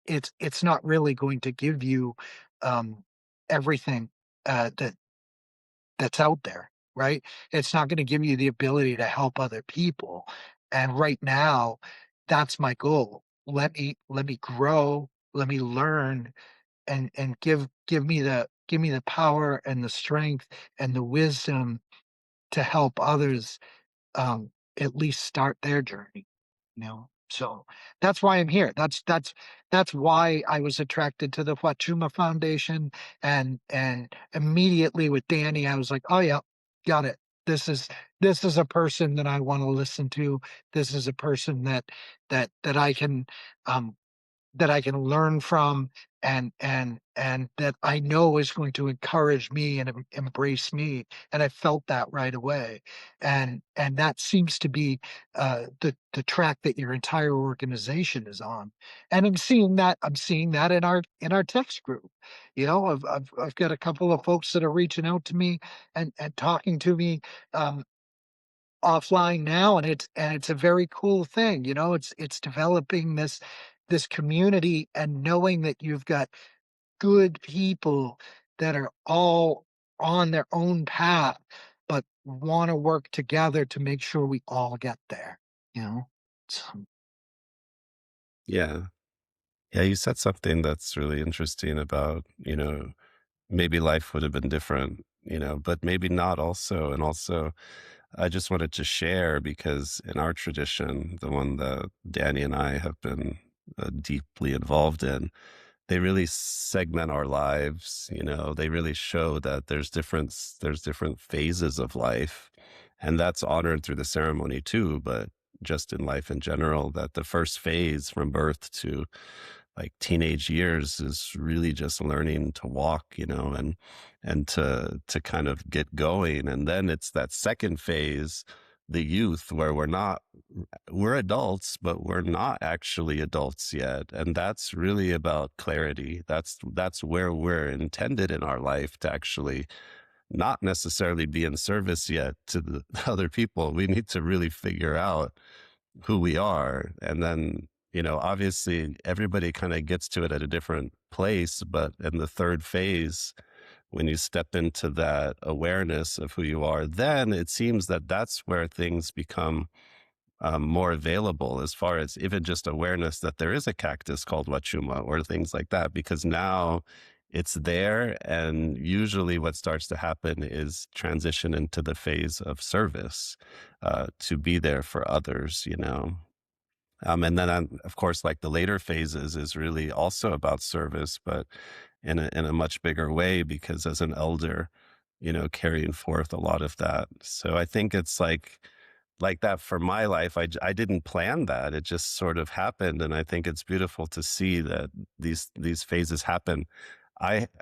it's not really going to give you um, everything that's out there, right? It's not going to give you the ability to help other people. And right now, that's my goal. Let me grow. Let me learn, and give me the power and the strength and the wisdom to help others, at least start their journey, So that's why I'm here. That's why I was attracted to the Huachuma Foundation, and immediately with Danny, I was like, oh yeah, got it. This is a person that I want to listen to. This is a person that um I can learn from, and that I know is going to encourage me and embrace me. And I felt that right away. And that seems to be the track that your entire organization is on. And I'm seeing that in our text group. I've got a couple of folks that are reaching out to me and talking to me, um, offline now, and it's a very cool thing. It's developing this community, and knowing that you've got good people that are all on their own path, but want to work together to make sure we all get there, you know so, Yeah. Yeah, you said something that's really interesting about, maybe life would have been different, but maybe not also. And also, I just wanted to share because in our tradition, the one that Danny and I have been deeply involved in, they really segment our lives. They really show that there's different phases of life, and that's honored through the ceremony too. But just in life in general, that the first phase from birth to like teenage years is really just learning to walk, and to kind of get going. And then it's that second phase, the youth, where we're adults, but we're not actually adults yet. And that's really about clarity. That's where we're intended in our life to actually not necessarily be in service yet to the other people. We need to really figure out who we are. And then, obviously everybody kind of gets to it at a different place. But in the third phase, when you step into that awareness of who you are, then it seems that that's where things become more available, as far as even just awareness that there is a cactus called Wachuma or things like that, because now it's there. And usually what starts to happen is transition into the phase of service, to be there for others, and then, of course, like the later phases is really also about service, but in a much bigger way, because as an elder, carrying forth a lot of that. So I think it's like that for my life. I didn't plan that. It just sort of happened. And I think it's beautiful to see that these phases happen.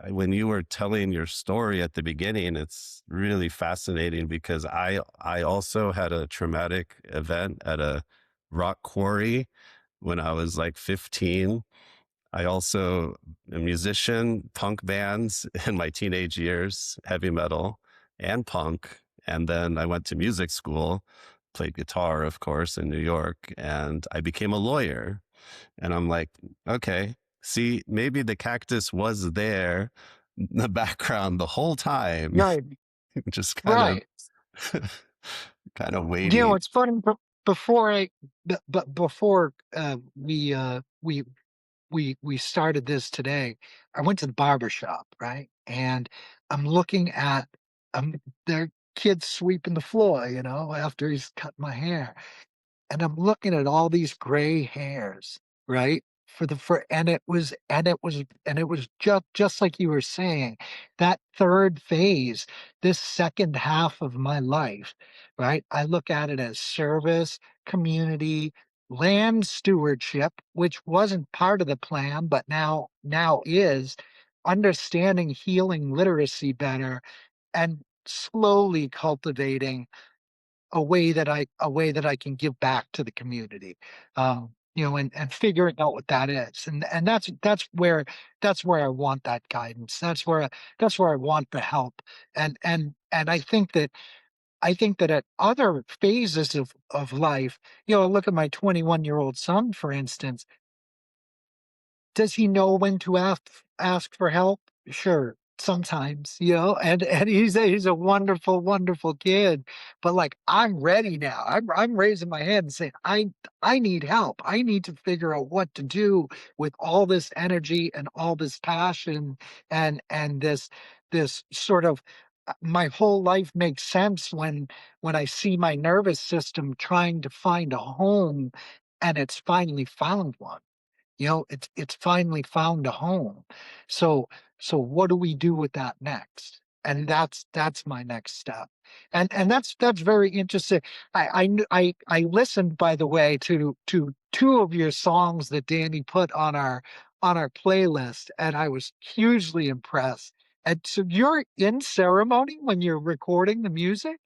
When you were telling your story at the beginning, it's really fascinating because I also had a traumatic event at a rock quarry when I was like 15. I also a musician, punk bands in my teenage years, heavy metal and punk. And then I went to music school, played guitar, of course, in New York, and I became a lawyer. And I'm like, okay, see, maybe the cactus was there in the background the whole time, Right. just kind of Right. kind of You know, waiting. it's funny, but before I, but before we started this today, I went to the barber shop, right? And I'm looking at their kids sweeping the floor, after he's cut my hair. And I'm looking at all these gray hairs, right? And it was just like you were saying, that third phase, this second half of my life, right? I look at it as service, community, land stewardship, which wasn't part of the plan, but now is understanding healing literacy better and slowly cultivating a way that I can give back to the community, and figuring out what that is, and that's where I want that guidance. That's where I want the help, and I think that at other phases of life, look at my 21-year-old son, for instance. Does he know when to ask for help? Sure, sometimes, and he's a wonderful, wonderful kid. But like I'm ready now. I'm raising my hand and saying, I need help. I need to figure out what to do with all this energy and all this passion and this sort of my whole life makes sense when I see my nervous system trying to find a home and it's finally found one. It's finally found a home. So so what do we do with that next? And that's my next step. And that's very interesting. I listened, by the way, to two of your songs that Danny put on our playlist, and I was hugely impressed. And so you're in ceremony when you're recording the music?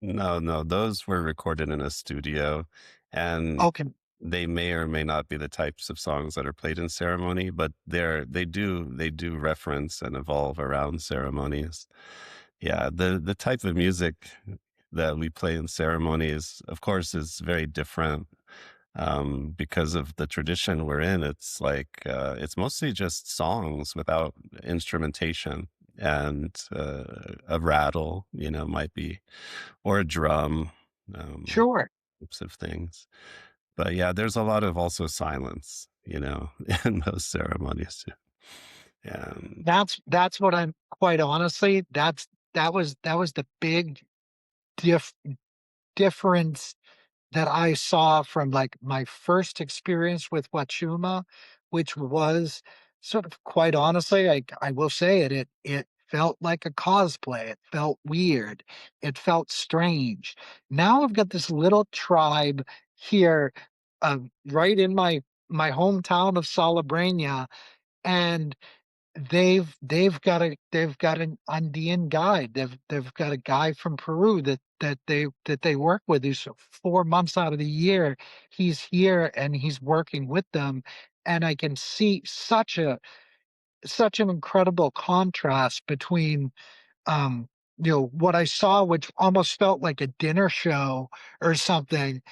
No, no, those were recorded in a studio, and Okay, they may or may not be the types of songs that are played in ceremony, but they do reference and evolve around ceremonies. Yeah, the type of music that we play in ceremonies, of course, is very different because of the tradition we're in. It's like it's mostly just songs without instrumentation and a rattle, might be or a drum, um, sure. types of things. But yeah, there's a lot of also silence, in those ceremonies too. And That's what I'm quite honestly, that was the big dif difference that I saw from, like, my first experience with Huachuma, which was sort of, quite honestly, I will say it, it felt like a cosplay. It felt weird. It felt strange. Now I've got this little tribe here, right in my hometown of Salabreña, and they've got an Andean guide. They've got a guy from Peru that they work with. Who's 4 months out of the year he's here and he's working with them, and I can see such an incredible contrast between what I saw, which almost felt like a dinner show or something.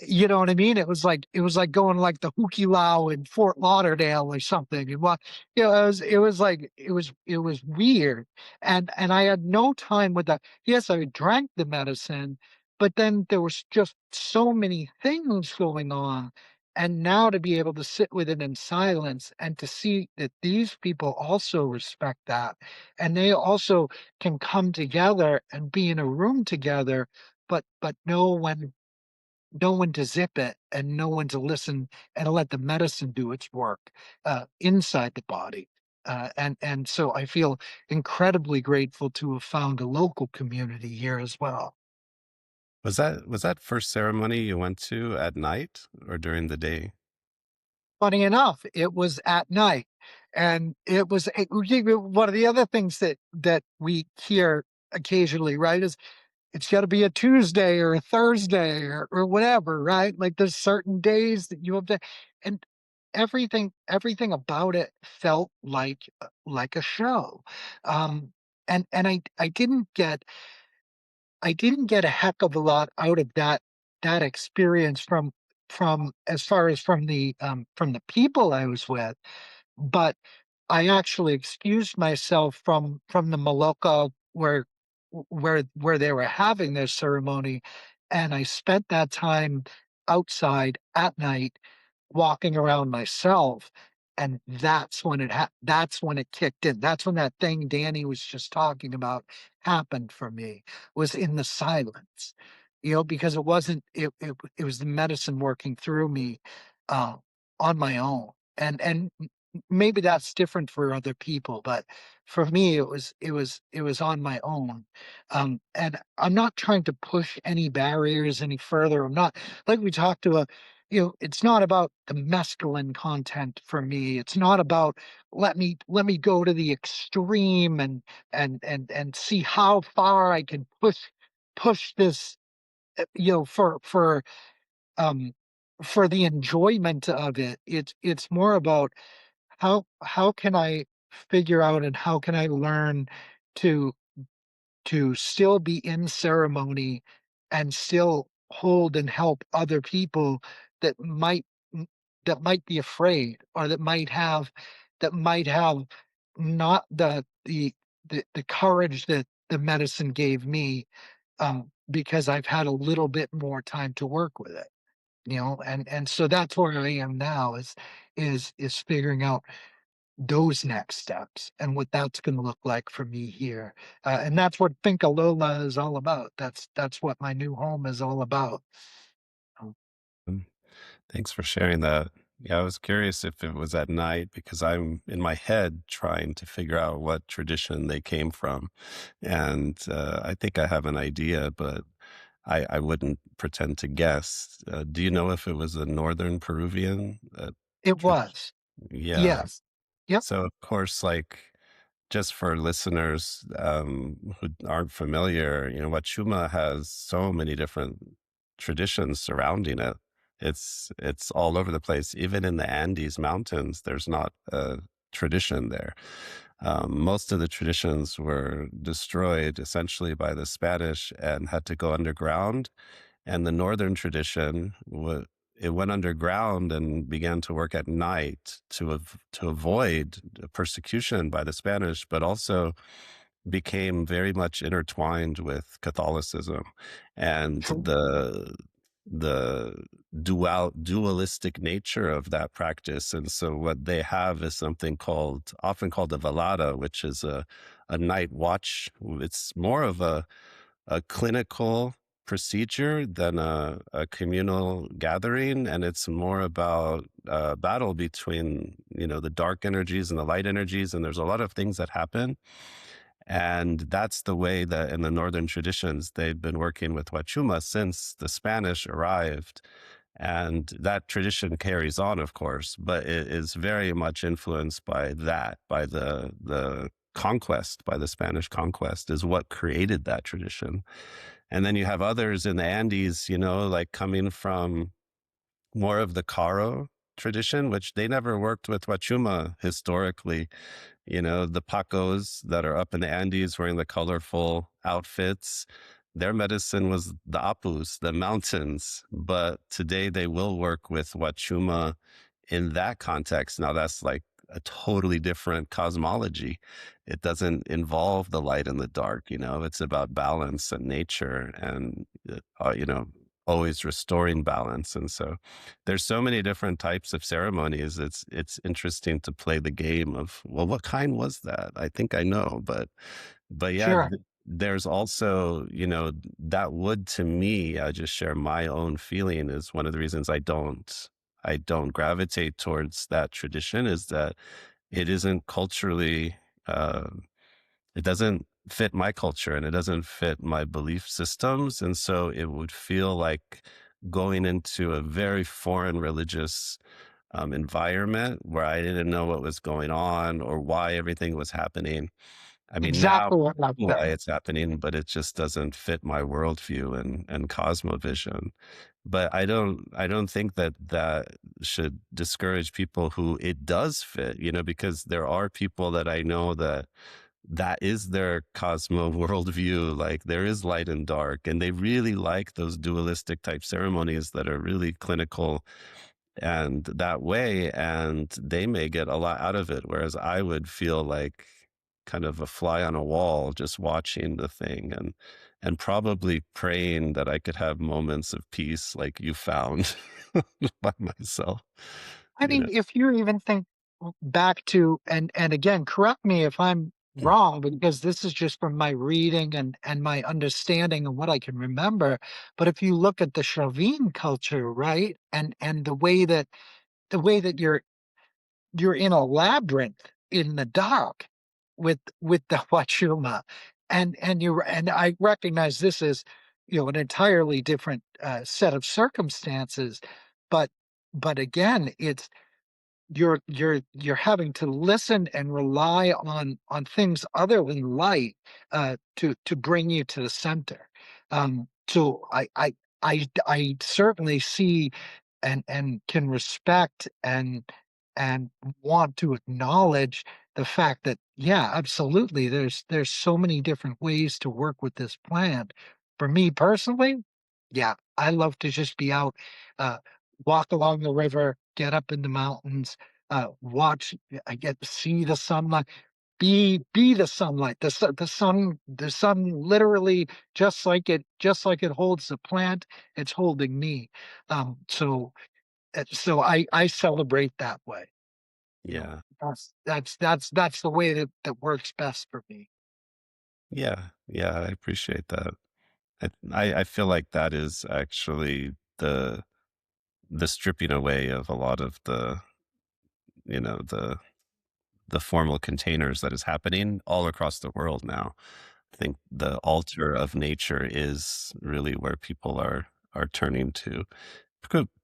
You know what I mean? It was like going like the Hukilau in Fort Lauderdale or something. And what it was weird. And I had no time with that. Yes, I drank the medicine, but then there was just so many things going on. And now to be able to sit with it in silence and to see that these people also respect that, and they also can come together and be in a room together, but know when to zip it and know when to listen and let the medicine do its work inside the body. And so I feel incredibly grateful to have found a local community here as well. Was that first ceremony you went to at night or during the day? Funny enough, it was at night, and it was one of the other things that we hear occasionally, right, is it's gotta be a Tuesday or a Thursday or whatever, right? Like, there's certain days that you have to, and everything about it felt like a show. And I didn't get a heck of a lot out of that experience from as far as from the people I was with, but I actually excused myself from the Maloka where they were having their ceremony, and I spent that time outside at night walking around myself, and that's when it kicked in. That's when that thing Danny was just talking about happened for me, was in the silence, because it was the medicine working through me, uh, on my own, and maybe that's different for other people, but for me, it was on my own. And I'm not trying to push any barriers any further. I'm not, like we talked to it's not about the mescaline content for me. It's not about let me go to the extreme and see how far I can push this, um for the enjoyment of it. It's more about how can I figure out and how can I learn to still be in ceremony and still hold and help other people that m that might be afraid, or that might have not the courage that the medicine gave me, because I've had a little bit more time to work with it, and so that's where I am now, is figuring out those next steps and what that's gonna look like for me here, and that's what Finca Lola is all about. That's what my new home is all about. Um, Mm, Thanks for sharing that. Yeah, I was curious if it was at night because I'm in my head trying to figure out what tradition they came from. And I think I have an idea, but I wouldn't pretend to guess. Do you know if it was a Northern Peruvian it tradition? was. Yeah. Yes. Yep. So, of course, like just for listeners who aren't familiar, Huachuma has so many different traditions surrounding it. It's all over the place. Even in the Andes Mountains, there's not a tradition there. Most of the traditions were destroyed essentially by the Spanish and had to go underground. And the northern tradition, it went underground and began to work at night to avoid persecution by the Spanish, but also became very much intertwined with Catholicism and True. the dualistic nature of that practice. And so what they have is something often called a velada, which is a night watch. It's more of a clinical procedure than a communal gathering, and it's more about a battle between the dark energies and the light energies, and there's a lot of things that happen. And that's the way that in the northern traditions they've been working with Huachuma since the Spanish arrived. And that tradition carries on, of course, but it is very much influenced by the conquest, by the Spanish conquest, is what created that tradition. And then you have others in the Andes, like coming from more of the Caro tradition, which they never worked with Huachuma historically. The Pacos that are up in the Andes wearing the colorful outfits, their medicine was the Apus, the mountains. But today they will work with Huachuma in that context. Now that's like a totally different cosmology. It doesn't involve the light and the dark, it's about balance and nature and, always restoring balance. And so there's so many different types of ceremonies. It's interesting to play the game of, well, what kind was that? I think I know, but yeah, Sure. there's also, that would to me, I just share my own feeling is one of the reasons I don't gravitate towards that tradition is that it isn't culturally, uh, it doesn't fit my culture and it doesn't fit my belief systems. And so it would feel like going into a very foreign religious environment where I didn't know what was going on or why everything was happening. I mean, now Exactly what I've why done. it's happening, but it just doesn't fit my worldview and cosmovision. But I don't think that that should discourage people who it does fit, because there are people that I know that that is their cosmo worldview. Like there is light and dark, and they really like those dualistic type ceremonies that are really clinical and that way, and they may get a lot out of it, whereas I would feel like kind of a fly on a wall just watching the thing and probably praying that I could have moments of peace like you found by myself, I you know. mean, if you even think back to, and again, correct me if I'm wrong, because this is just from my reading and my understanding and what I can remember. But if you look at the Shavin culture, right, and the way that you're in a labyrinth in the dark with the Huachuma, and I recognize this is, an entirely different set of circumstances, but again, it's you're having to listen and rely on things other than light to bring you to the center. So I certainly see and can respect and want to acknowledge the fact that, yeah, absolutely, there's so many different ways to work with this plant. For me personally, yeah, I love to just be out, uh, walk along the river, get up in the mountains, watch. I get to see the sunlight. Be the sunlight. The sun literally, just like it holds the plant, it's holding me. So I celebrate that way. Yeah. That's the way that works best for me. Yeah. Yeah. I appreciate that. I feel like that is actually the stripping away of a lot of you know, the formal containers that is happening all across the world now. I think the altar of nature is really where people are turning to.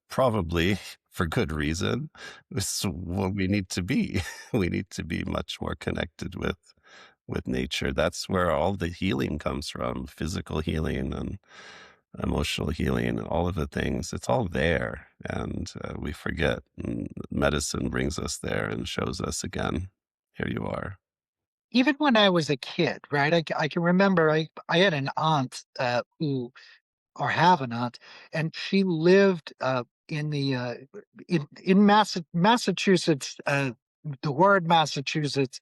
Probably for good reason. It's what we need to be. We need to be much more connected with nature. That's where all the healing comes from, physical healing and emotional healing and all of the things. It's all there, and we forget. And medicine brings us there and shows us again. Here you are. Even when I was a kid, right? I can remember I had an aunt who or have an aunt, and she lived in Massachusetts. The word Massachusetts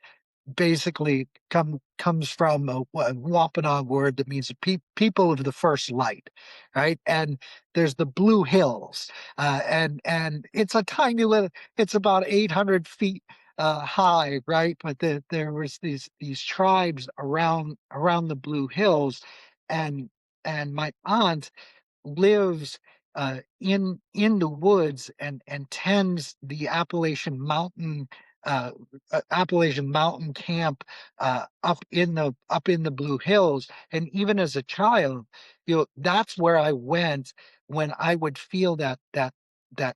basically comes from a Wampanoag word that means people of the first light, right? And there's the Blue Hills, and it's a tiny little. It's about 800 feet high, right? But there was these tribes around the Blue Hills, and my aunt lives in the woods and tends the Appalachian Mountain camp up in the Blue Hills. And even as a child, that's where I went when I would feel that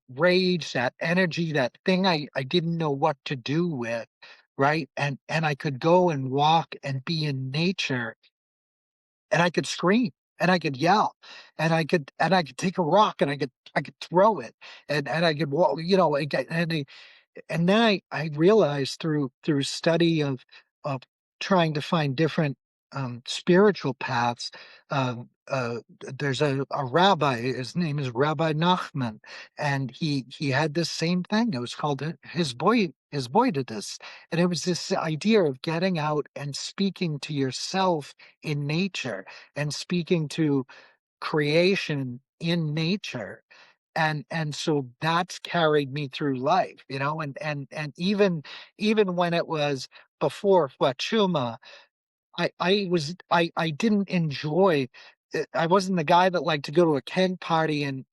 rage, that energy, that thing I didn't know what to do with, right? And I could go and walk and be in nature, and I could scream and I could yell and I could take a rock and I could throw it, and I could walk, and then I realized through study of trying to find different spiritual paths. There's a rabbi. His name is Rabbi Nachman, and he had this same thing. It was called his boydidus, and it was this idea of getting out and speaking to yourself in nature and speaking to creation in nature, and so that's carried me through life, and even when it was before Huachuma, I didn't enjoy I wasn't the guy that liked to go to a keg party and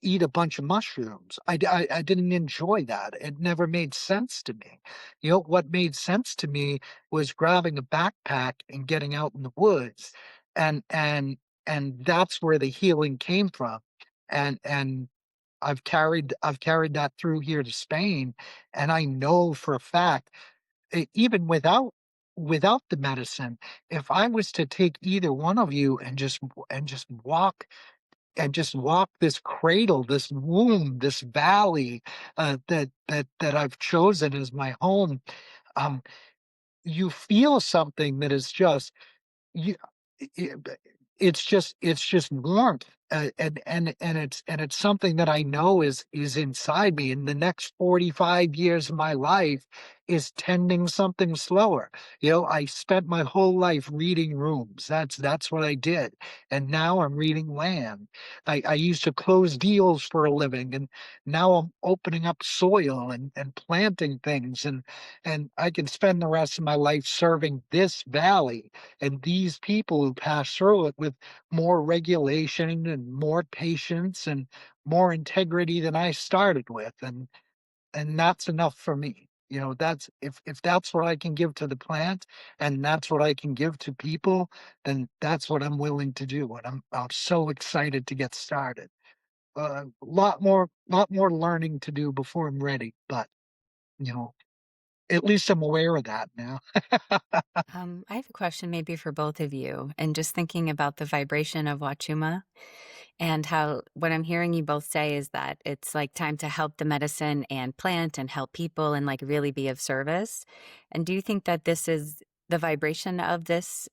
eat a bunch of mushrooms. I didn't enjoy that. It never made sense to me. You know, what made sense to me was grabbing a backpack and getting out in the woods, and and and that's where the healing came from. And I've carried that through here to Spain, and I know for a fact, even without the medicine, if I was to take either one of you and just walk this cradle, this womb, this valley, that I've chosen as my home, um, you feel something that is just you it it's just warmth, and it's something that I know is inside me, and the next 45 years of my life is tending something slower. You know, I spent my whole life reading rooms. That's what I did, and now I'm reading land. I used to close deals for a living, and now I'm opening up soil and planting things, and I can spend the rest of my life serving this valley and these people who pass through it with more regulation and more patience and more integrity than I started with, and that's enough for me. You know, that's if that's what I can give to the plant and that's what I can give to people, then that's what I'm willing to do, and I'm so excited to get started. Lot more learning to do before I'm ready, but you know, at least I'm aware of that now. I have a question maybe for both of you, and just thinking about the vibration of Huachuma and how what I'm hearing you both say is that it's like time to help the medicine and plant and help people and like really be of service. And do you think that this is the vibration of this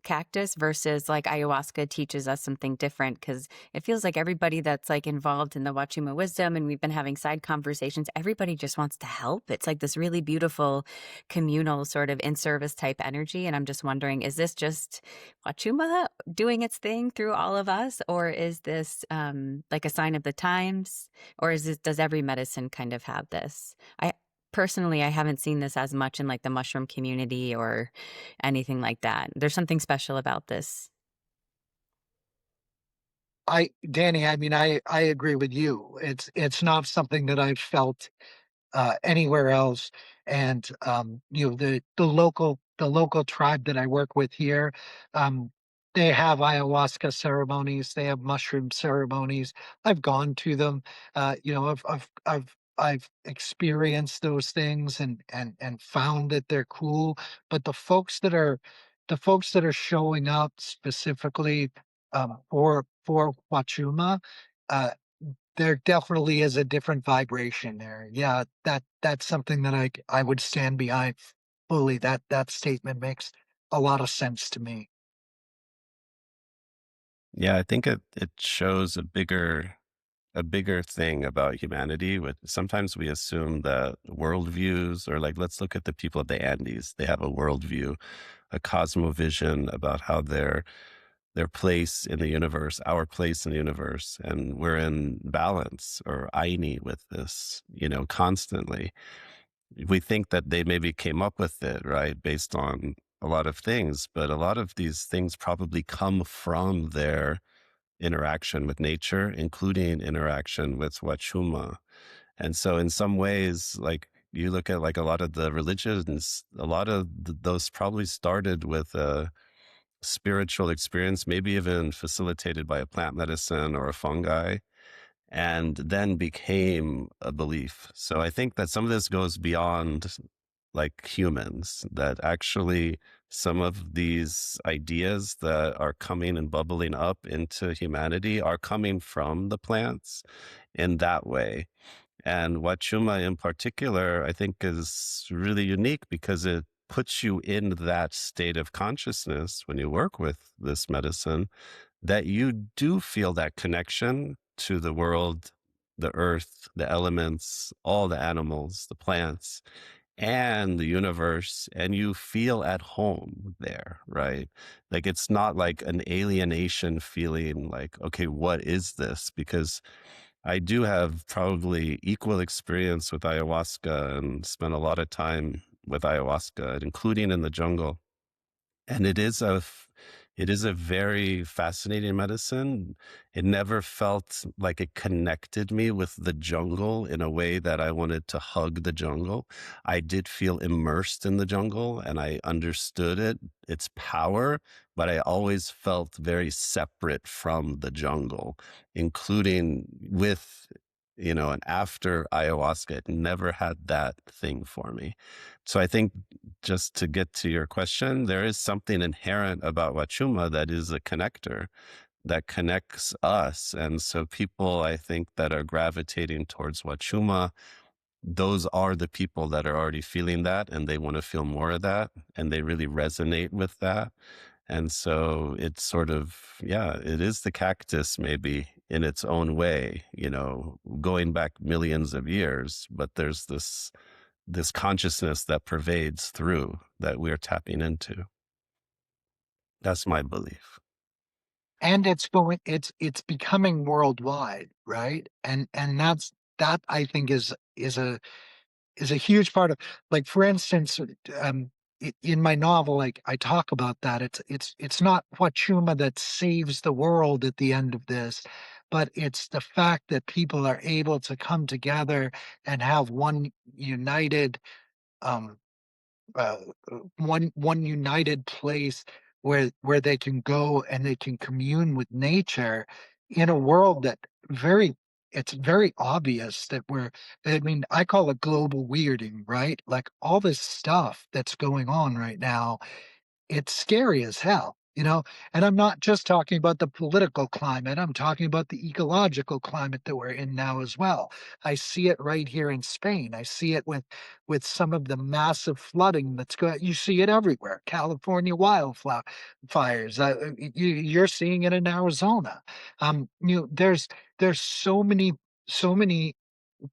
cactus versus like ayahuasca teaches us something different? Because it feels like everybody that's like involved in the Wachuma wisdom, and we've been having side conversations, everybody just wants to help. It's like this really beautiful communal sort of in service type energy. And I'm just wondering, is this just Wachuma doing its thing through all of us, or is this like a sign of the times, or is this, does every medicine kind of have this? I personally, I haven't seen this as much in like the mushroom community or anything like that. There's something special about this. Danny, I mean, I agree with you. It's not something that I've felt anywhere else. And you know, the local tribe that I work with here, um, they have ayahuasca ceremonies, they have mushroom ceremonies. I've gone to them. You know, I've experienced those things and found that they're cool. But the folks that are showing up specifically for Huachuma, uh, there definitely is a different vibration there. Yeah, that's something that I would stand behind fully. That statement makes a lot of sense to me. Yeah, I think it shows a bigger thing about humanity. With sometimes we assume that worldviews, or like let's look at the people of the Andes. They have a worldview, a cosmovision about how their place in the universe, our place in the universe, and we're in balance or aini with this, constantly. We think that they maybe came up with it, right, based on a lot of things, but a lot of these things probably come from their interaction with nature, including interaction with Wachuma. And so, in some ways, like you look at like a lot of the religions, a lot of those probably started with a spiritual experience, maybe even facilitated by a plant medicine or a fungi, and then became a belief. So I think that some of this goes beyond like humans, that actually some of these ideas that are coming and bubbling up into humanity are coming from the plants in that way. And Wachuma in particular, I think is really unique because it puts you in that state of consciousness when you work with this medicine, that you do feel that connection to the world, the earth, the elements, all the animals, the plants, and the universe, and you feel at home there, right? Like it's not like an alienation feeling like, okay, what is this? Because I do have probably equal experience with ayahuasca and spent a lot of time with ayahuasca, including in the jungle. And It is a very fascinating medicine. It never felt like it connected me with the jungle in a way that I wanted to hug the jungle. I did feel immersed in the jungle and I understood its power, but I always felt very separate from the jungle, including with, and after ayahuasca, it never had that thing for me. So I think, just to get to your question, there is something inherent about Huachuma that is a connector that connects us. And so people, I think, that are gravitating towards Huachuma, those are the people that are already feeling that and they want to feel more of that and they really resonate with that. And so it's sort of, yeah, it is the cactus maybe in its own way, going back millions of years, but there's this consciousness that pervades through that we're tapping into. That's my belief. And it's becoming worldwide, right? And that I think is a huge part of, like, for instance, in my novel, like, I talk about that. It's not Huachuma that saves the world at the end of this, but it's the fact that people are able to come together and have one united um uh, one united place where they can go and they can commune with nature in a world that very it's very obvious that I mean, I call it global weirding, right? Like, all this stuff that's going on right now, it's scary as hell, you know? And I'm not just talking about the political climate, I'm talking about the ecological climate that we're in now as well. I see it right here in Spain. I see it with some of the massive flooding that's going. You see it everywhere. California wildfire fires. You're seeing it in Arizona. There's so many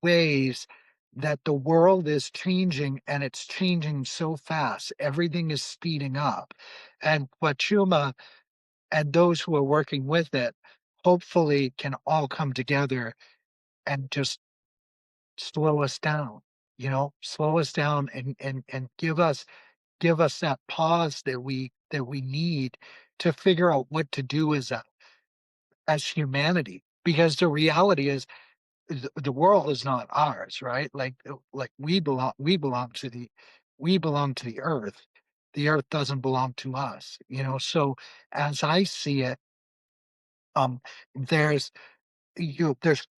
ways that the world is changing, and it's changing so fast. Everything is speeding up. And Huachuma and those who are working with it hopefully can all come together and just slow us down, slow us down and give us that pause that we need to figure out what to do as humanity. Because the reality is the world is not ours, right? Like, we belong to the earth. The earth doesn't belong to us, so as I see it, um there's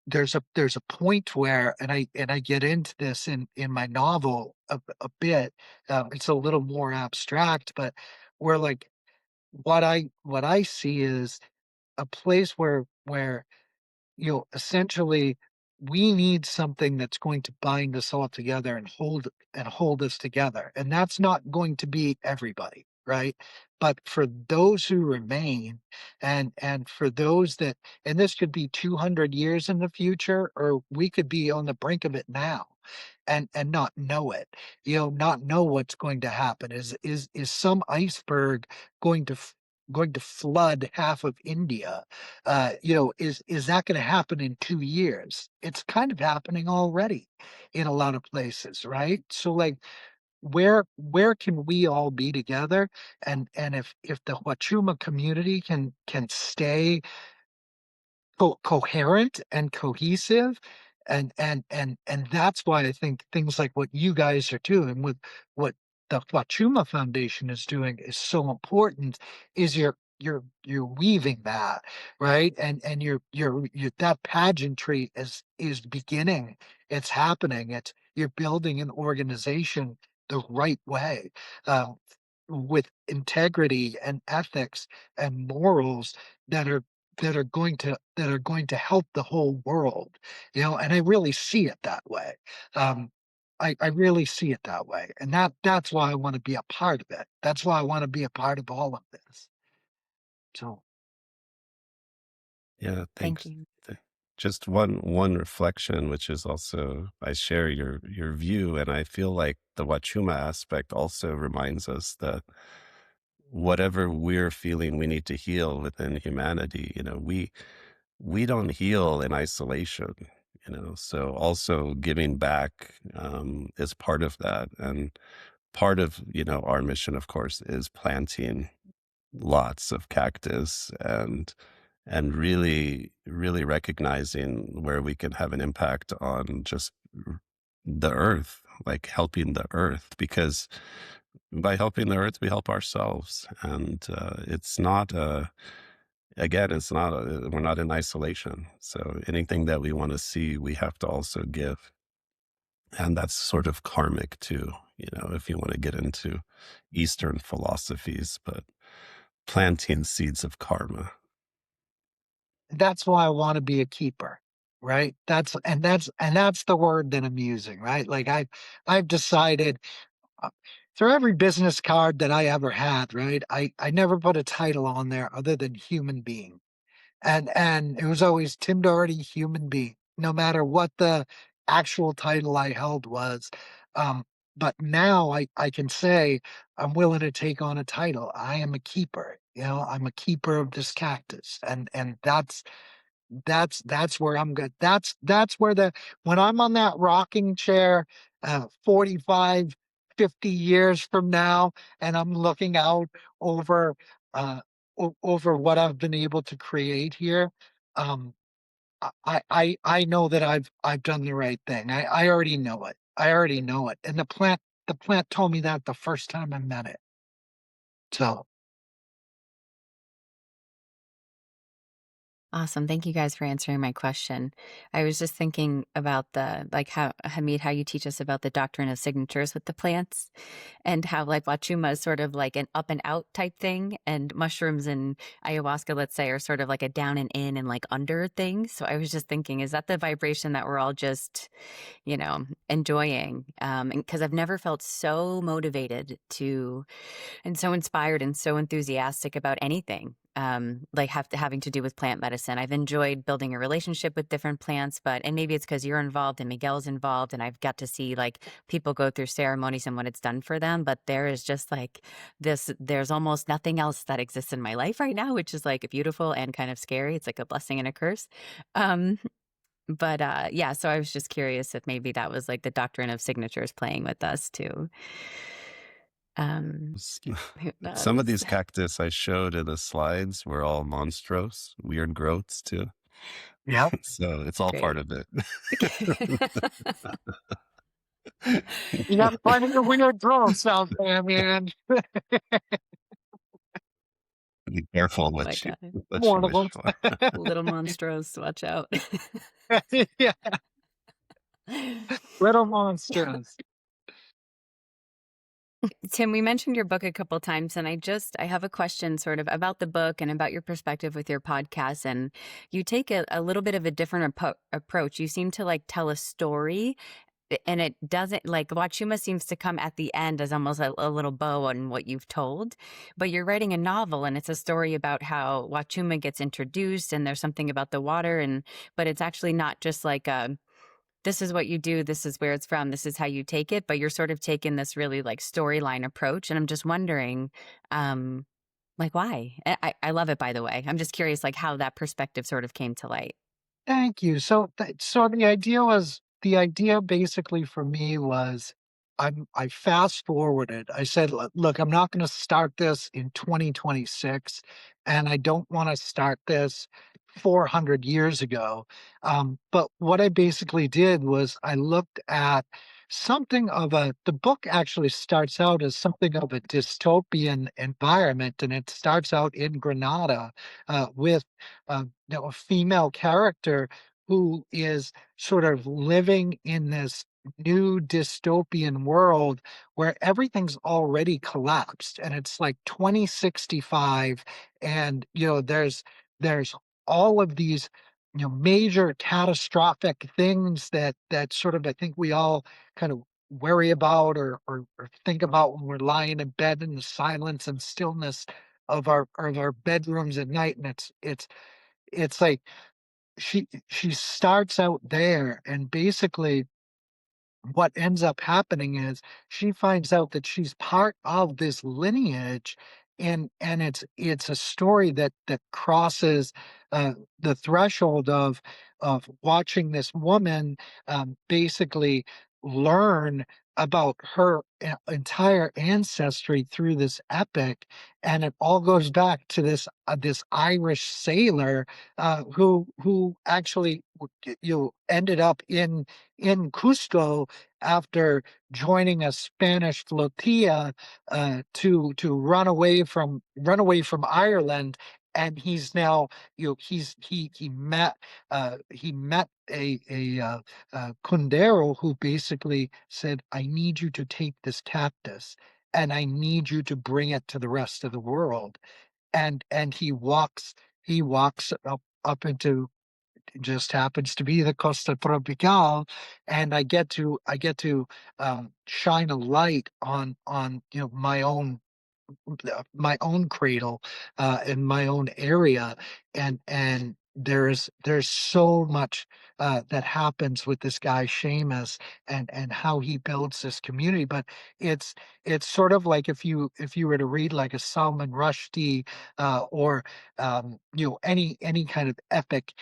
there's a point where, and I get into this in my novel a bit. It's a little more abstract, but where, like, what I see is a place where essentially, we need something that's going to bind us all together and hold us together. And that's not going to be everybody, right? But for those who remain, and for those that, and this could be 200 years in the future, or we could be on the brink of it now and not know it, not know what's going to happen. Is some iceberg going going to flood half of India? Is that going to happen in 2 years? It's kind of happening already in a lot of places, right? So, like, where can we all be together? And if the Huachuma community can stay coherent and cohesive, and that's why I think things like what you guys are doing with what the Huachuma Foundation is doing is so important. Is you're weaving that, right? And you're that pageantry is beginning. It's happening. You're building an organization the right way, uh, with integrity and ethics and morals that are that are going to help the whole world, and I really see it that way. Um, I really see it that way, and that's why I want to be a part of it. That's why I want to be a part of all of this. So, Yeah, Thank thanks. you. Just one reflection, which is also, I share your view, and I feel like the Wachuma aspect also reminds us that whatever we're feeling, we need to heal within humanity. We don't heal in isolation. So also giving back is part of that, and part of our mission, of course, is planting lots of cactus, and really, really recognizing where we can have an impact on just the earth, like helping the earth, because by helping the earth, we help ourselves. And it's not again, it's not we're not in isolation. So anything that we want to see, we have to also give. And that's sort of karmic too, if you want to get into Eastern philosophies, but planting seeds of karma. That's why I want to be a keeper, right? That's the word that I'm using, right? Like I've decided uh, through every business card that I ever had, right? I never put a title on there other than human being. And it was always Tim Doherty, human being, no matter what the actual title I held was. Um, but now I can say I'm willing to take on a title. I am a keeper. I'm a keeper of this cactus, and that's where I'm good. That's where when I'm on that rocking chair, 45, 50 years from now, and I'm looking out over uh over what I've been able to create here, um, I know that I've done the right thing. I already know it. I already know it. And the plant told me that the first time I met it. So Awesome. Thank you guys for answering my question. I was just thinking about the like how Hamid, how you teach us about the doctrine of signatures with the plants and how like Huachuma is sort of like an up and out type thing, and mushrooms and ayahuasca, let's say, are sort of like a down and in and like under thing. So I was just thinking, is that the vibration that we're all just, enjoying? And because I've never felt so motivated to and so inspired and so enthusiastic about anything like having to do with plant medicine. I've enjoyed building a relationship with different plants, and maybe it's because you're involved and Miguel's involved, and I've got to see like people go through ceremonies and what it's done for them. But there is just like there's almost nothing else that exists in my life right now, which is like beautiful and kind of scary. It's like a blessing and a curse. Um, but yeah, so I was just curious if maybe that was like the doctrine of signatures playing with us too. Um, S- who Some of knows? these cactus I showed in the slides were all monstrous, weird growths too. yeah, So it's all part Great. of it. you got plenty of weird growths out there, man. Be careful Oh my God. what you One of wish them. for. Little monstros, watch out. Yeah, little monsters. Tim, we mentioned your book a couple times, and I have a question sort of about the book and about your perspective with your podcast. And you take a little bit of a different approach. You seem to like tell a story, and it doesn't like Wachuma seems to come at the end as almost a little bow on what you've told. But you're writing a novel, and it's a story about how Wachuma gets introduced, and there's something about the water, but it's actually not just like a this is what you do, this is where it's from, this is how you take it, but you're sort of taking this really like storyline approach. And I'm just wondering, um, like why? I love it, by the way. I'm just curious like how that perspective sort of came to light. Thank you. So the idea basically for me was I fast forwarded. I said, Look, I'm not going to start this in 2026, and I don't want to start this 400 years ago. But what I basically did was I looked at the book actually starts out as something of a dystopian environment, and it starts out in Granada with a female character who is sort of living in this new dystopian world where everything's already collapsed, and it's like 2065, and there's all of these major catastrophic things that sort of I think we all kind of worry about or think about when we're lying in bed in the silence and stillness of our bedrooms at night. And it's like she starts out there, and basically what ends up happening is she finds out that she's part of this lineage, and it's a story that crosses the threshold of watching this woman basically learn about her entire ancestry through this epic, and it all goes back to this Irish sailor who actually ended up in Cusco after joining a Spanish flotilla to run away from Ireland. And he's now, he met a Kundero who basically said, I need you to take this cactus and I need you to bring it to the rest of the world. And he walks up into, just happens to be the Costa Tropical, and I get to shine a light on my own cradle in my own area, and there's so much that happens with this guy Seamus, and how he builds this community. But it's it's sort of like if you were to read like a Salman Rushdie or any kind of epic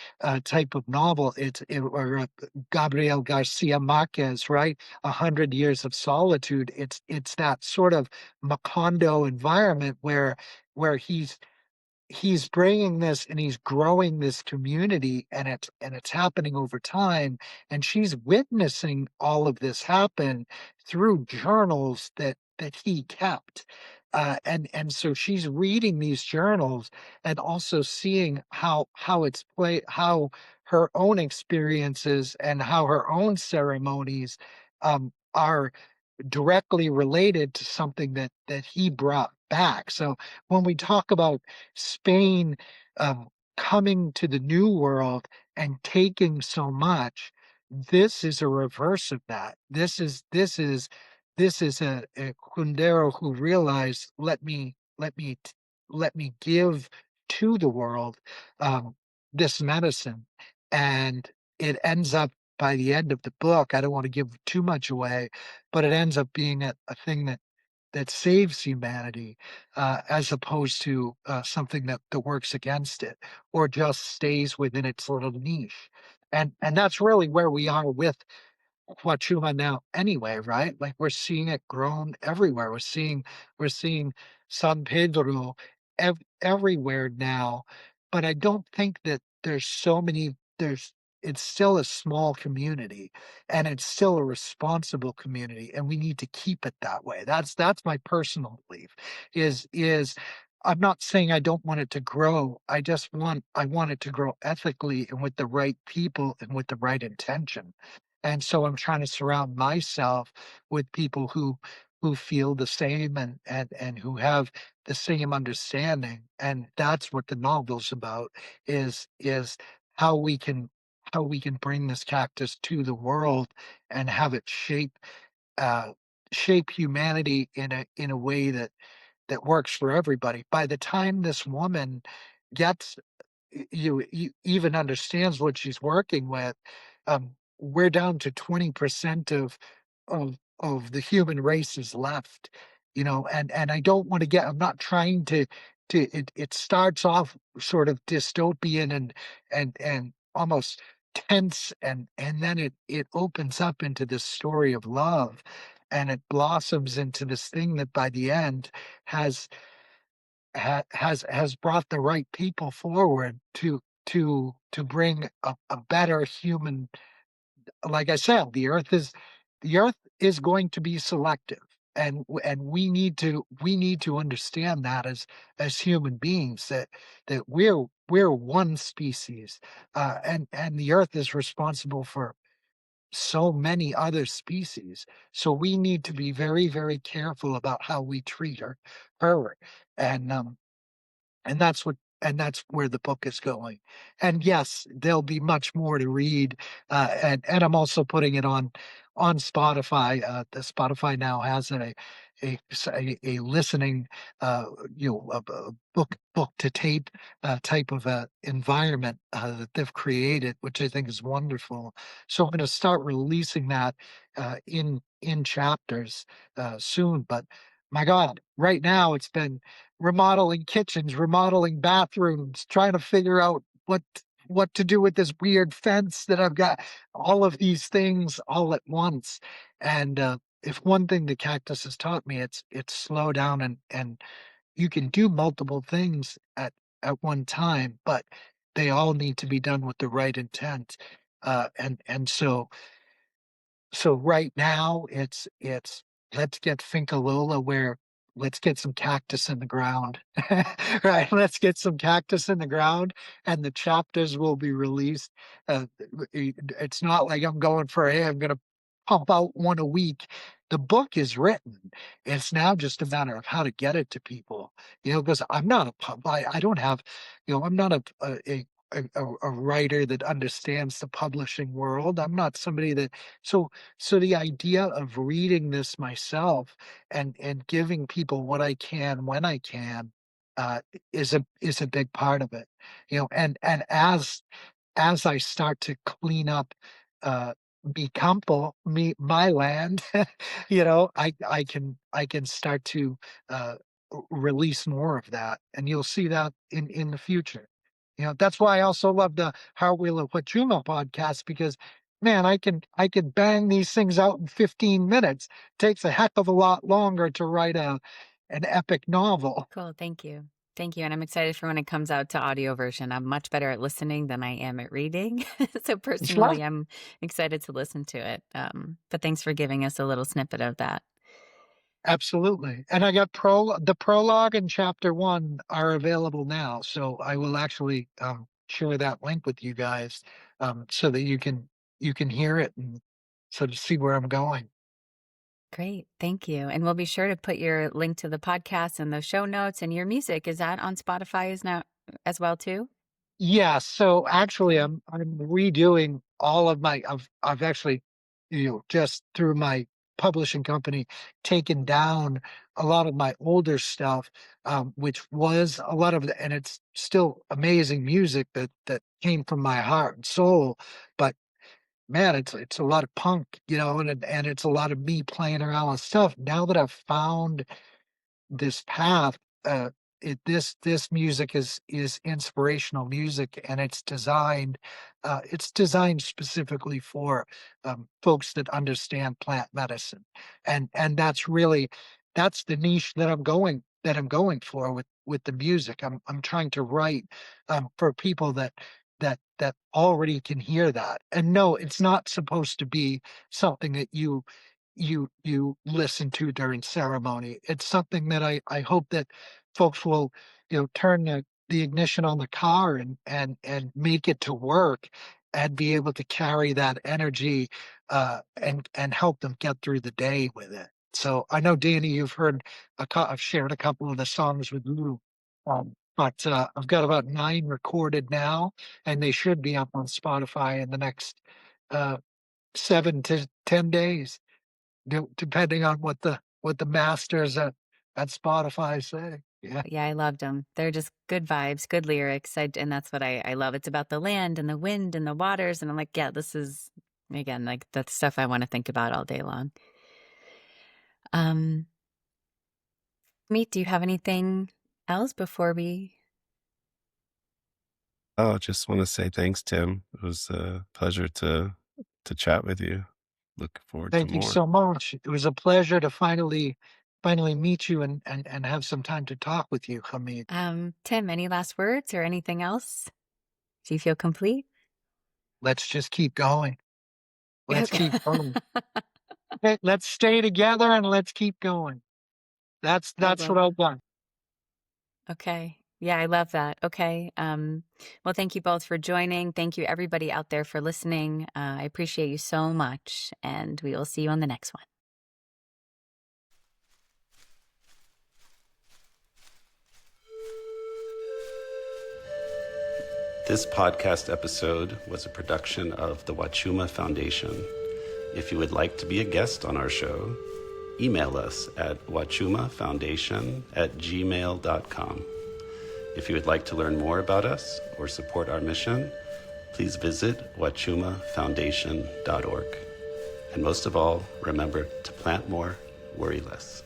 type of novel, or Gabriel Garcia Marquez, right? 100 Years of Solitude. It's that sort of Macondo environment where he's bringing this and he's growing this community, and it's happening over time, and she's witnessing all of this happen through journals that he kept, and so she's reading these journals and also seeing how it's play how her own experiences and how her own ceremonies are directly related to something that he brought back. So when we talk about Spain um, coming to the New World and taking so much, this is a reverse of that. This is a Kundero who realized, let me give to the world um, this medicine, and it ends up, by the end of the book, I don't want to give too much away, but it ends up being a thing that saves humanity, as opposed to something that works against it or just stays within its little niche. And that's really where we are with Huachuma now anyway, right? Like we're seeing it grown everywhere. We're seeing San Pedro everywhere now, but I don't think that there's so many there's it's still a small community, and it's still a responsible community, and we need to keep it that way. That's my personal belief. Is I'm not saying I don't want it to grow. I want it to grow ethically and with the right people and with the right intention. And so I'm trying to surround myself with people who feel the same, and who have the same understanding. And that's what the novel's about, is how we can how we can bring this cactus to the world and have it uh shape humanity in a way that works for everybody. By the time this woman gets you even understands what she's working with, we're down to 20% of the human race is left, and I don't want to get I'm not trying to it starts off sort of dystopian and almost tense, and then it opens up into this story of love, and it blossoms into this thing that by the end has has brought the right people forward to bring a better human. Like I said, the earth is going to be selective, and we need to understand that as human beings, that we're one species, and the earth is responsible for so many other species. So we need to be very, very careful about how we treat her. And um and that's what and that's where the book is going. And yes, there'll be much more to read, and I'm also putting it on Spotify. The Spotify now has a listening, a book to tape type of environment that they've created, which I think is wonderful. So I'm going to start releasing that in chapters soon. But my God, right now it's been remodeling kitchens, remodeling bathrooms, trying to figure out what to do with this weird fence that I've got, all of these things all at once. And if one thing the cactus has taught me, it's slow down, and you can do multiple things at one time, but they all need to be done with the right intent. And so right now it's let's get Finca Lola, where let's get some cactus in the ground. Right. Let's get some cactus in the ground, and the chapters will be released. It's not like I'm going for, hey, I'm gonna pump out one a week. The book is written. It's now just a matter of how to get it to people. Because I'm not I don't have, I'm not a writer that understands the publishing world. I'm not somebody that so the idea of reading this myself and giving people what I can when I can, is a big part of it. And as I start to clean up, uh, my land, I can start to, release more of that, and you'll see that in the future. That's why I also love the Heartwheel of Huachuma podcast, because man, I can bang these things out in 15 minutes. Takes a heck of a lot longer to write an epic novel. Cool. Thank you. Thank you. And I'm excited for when it comes out to audio version. I'm much better at listening than I am at reading. So Sure. personally, I'm excited to listen to it. But thanks for giving us a little snippet of that. Absolutely. And I got the prologue and chapter one are available now. So I will actually, share that link with you guys, so that you can hear it and so to see where I'm going. Great. Thank you. And we'll be sure to put your link to the podcast and the show notes, and your music. Is that on Spotify is now as well too? Yeah, so actually Okay. I'm redoing all of my I've actually, just through my publishing company, taken down a lot of my older stuff, which was a lot of the, and it's still amazing music that came from my heart and soul. But man, it's a lot of punk, and it's a lot of me playing around with stuff. Now that I've found this path, uh, this music is inspirational music, and it's designed specifically for, folks that understand plant medicine, and that's the niche that I'm going for with the music. I'm trying to write, for people that already can hear that. And no, it's not supposed to be something that you listen to during ceremony. It's something that I hope that folks will, turn the ignition on the car and make it to work, and be able to carry that energy, and help them get through the day with it. So I know, Danny, I've shared a couple of the songs with you, but I've got about 9 recorded now, and they should be up on Spotify in the next, uh, 7 to 10 days, depending on what the masters at Spotify say. Yeah. Yeah, I loved them. They're just good vibes, good lyrics. And that's what I love. It's about the land and the wind and the waters. And I'm like, yeah, this is, again, like that's stuff I want to think about all day long. Um, Meet, do you have anything else before we? Oh, just want to say thanks, Tim. It was a pleasure to chat with you. Look forward to Thank you more. so much. It was a pleasure to finally meet you and have some time to talk with you, Hamid. Tim, any last words or anything else? Do you feel complete? Let's just keep going. Let's Okay. keep going. Let's stay together and let's keep going. That's I that's love what I've done. Okay. Yeah, I love that. Okay. Well, thank you both for joining. Thank you, everybody out there, for listening. I appreciate you so much, and we will see you on the next one. This podcast episode was a production of the Huachuma Foundation. If you would like to be a guest on our show, email us at huachumafoundation@gmail.com. If you would like to learn more about us or support our mission, please visit huachumafoundation.org. And most of all, remember to plant more, worry less.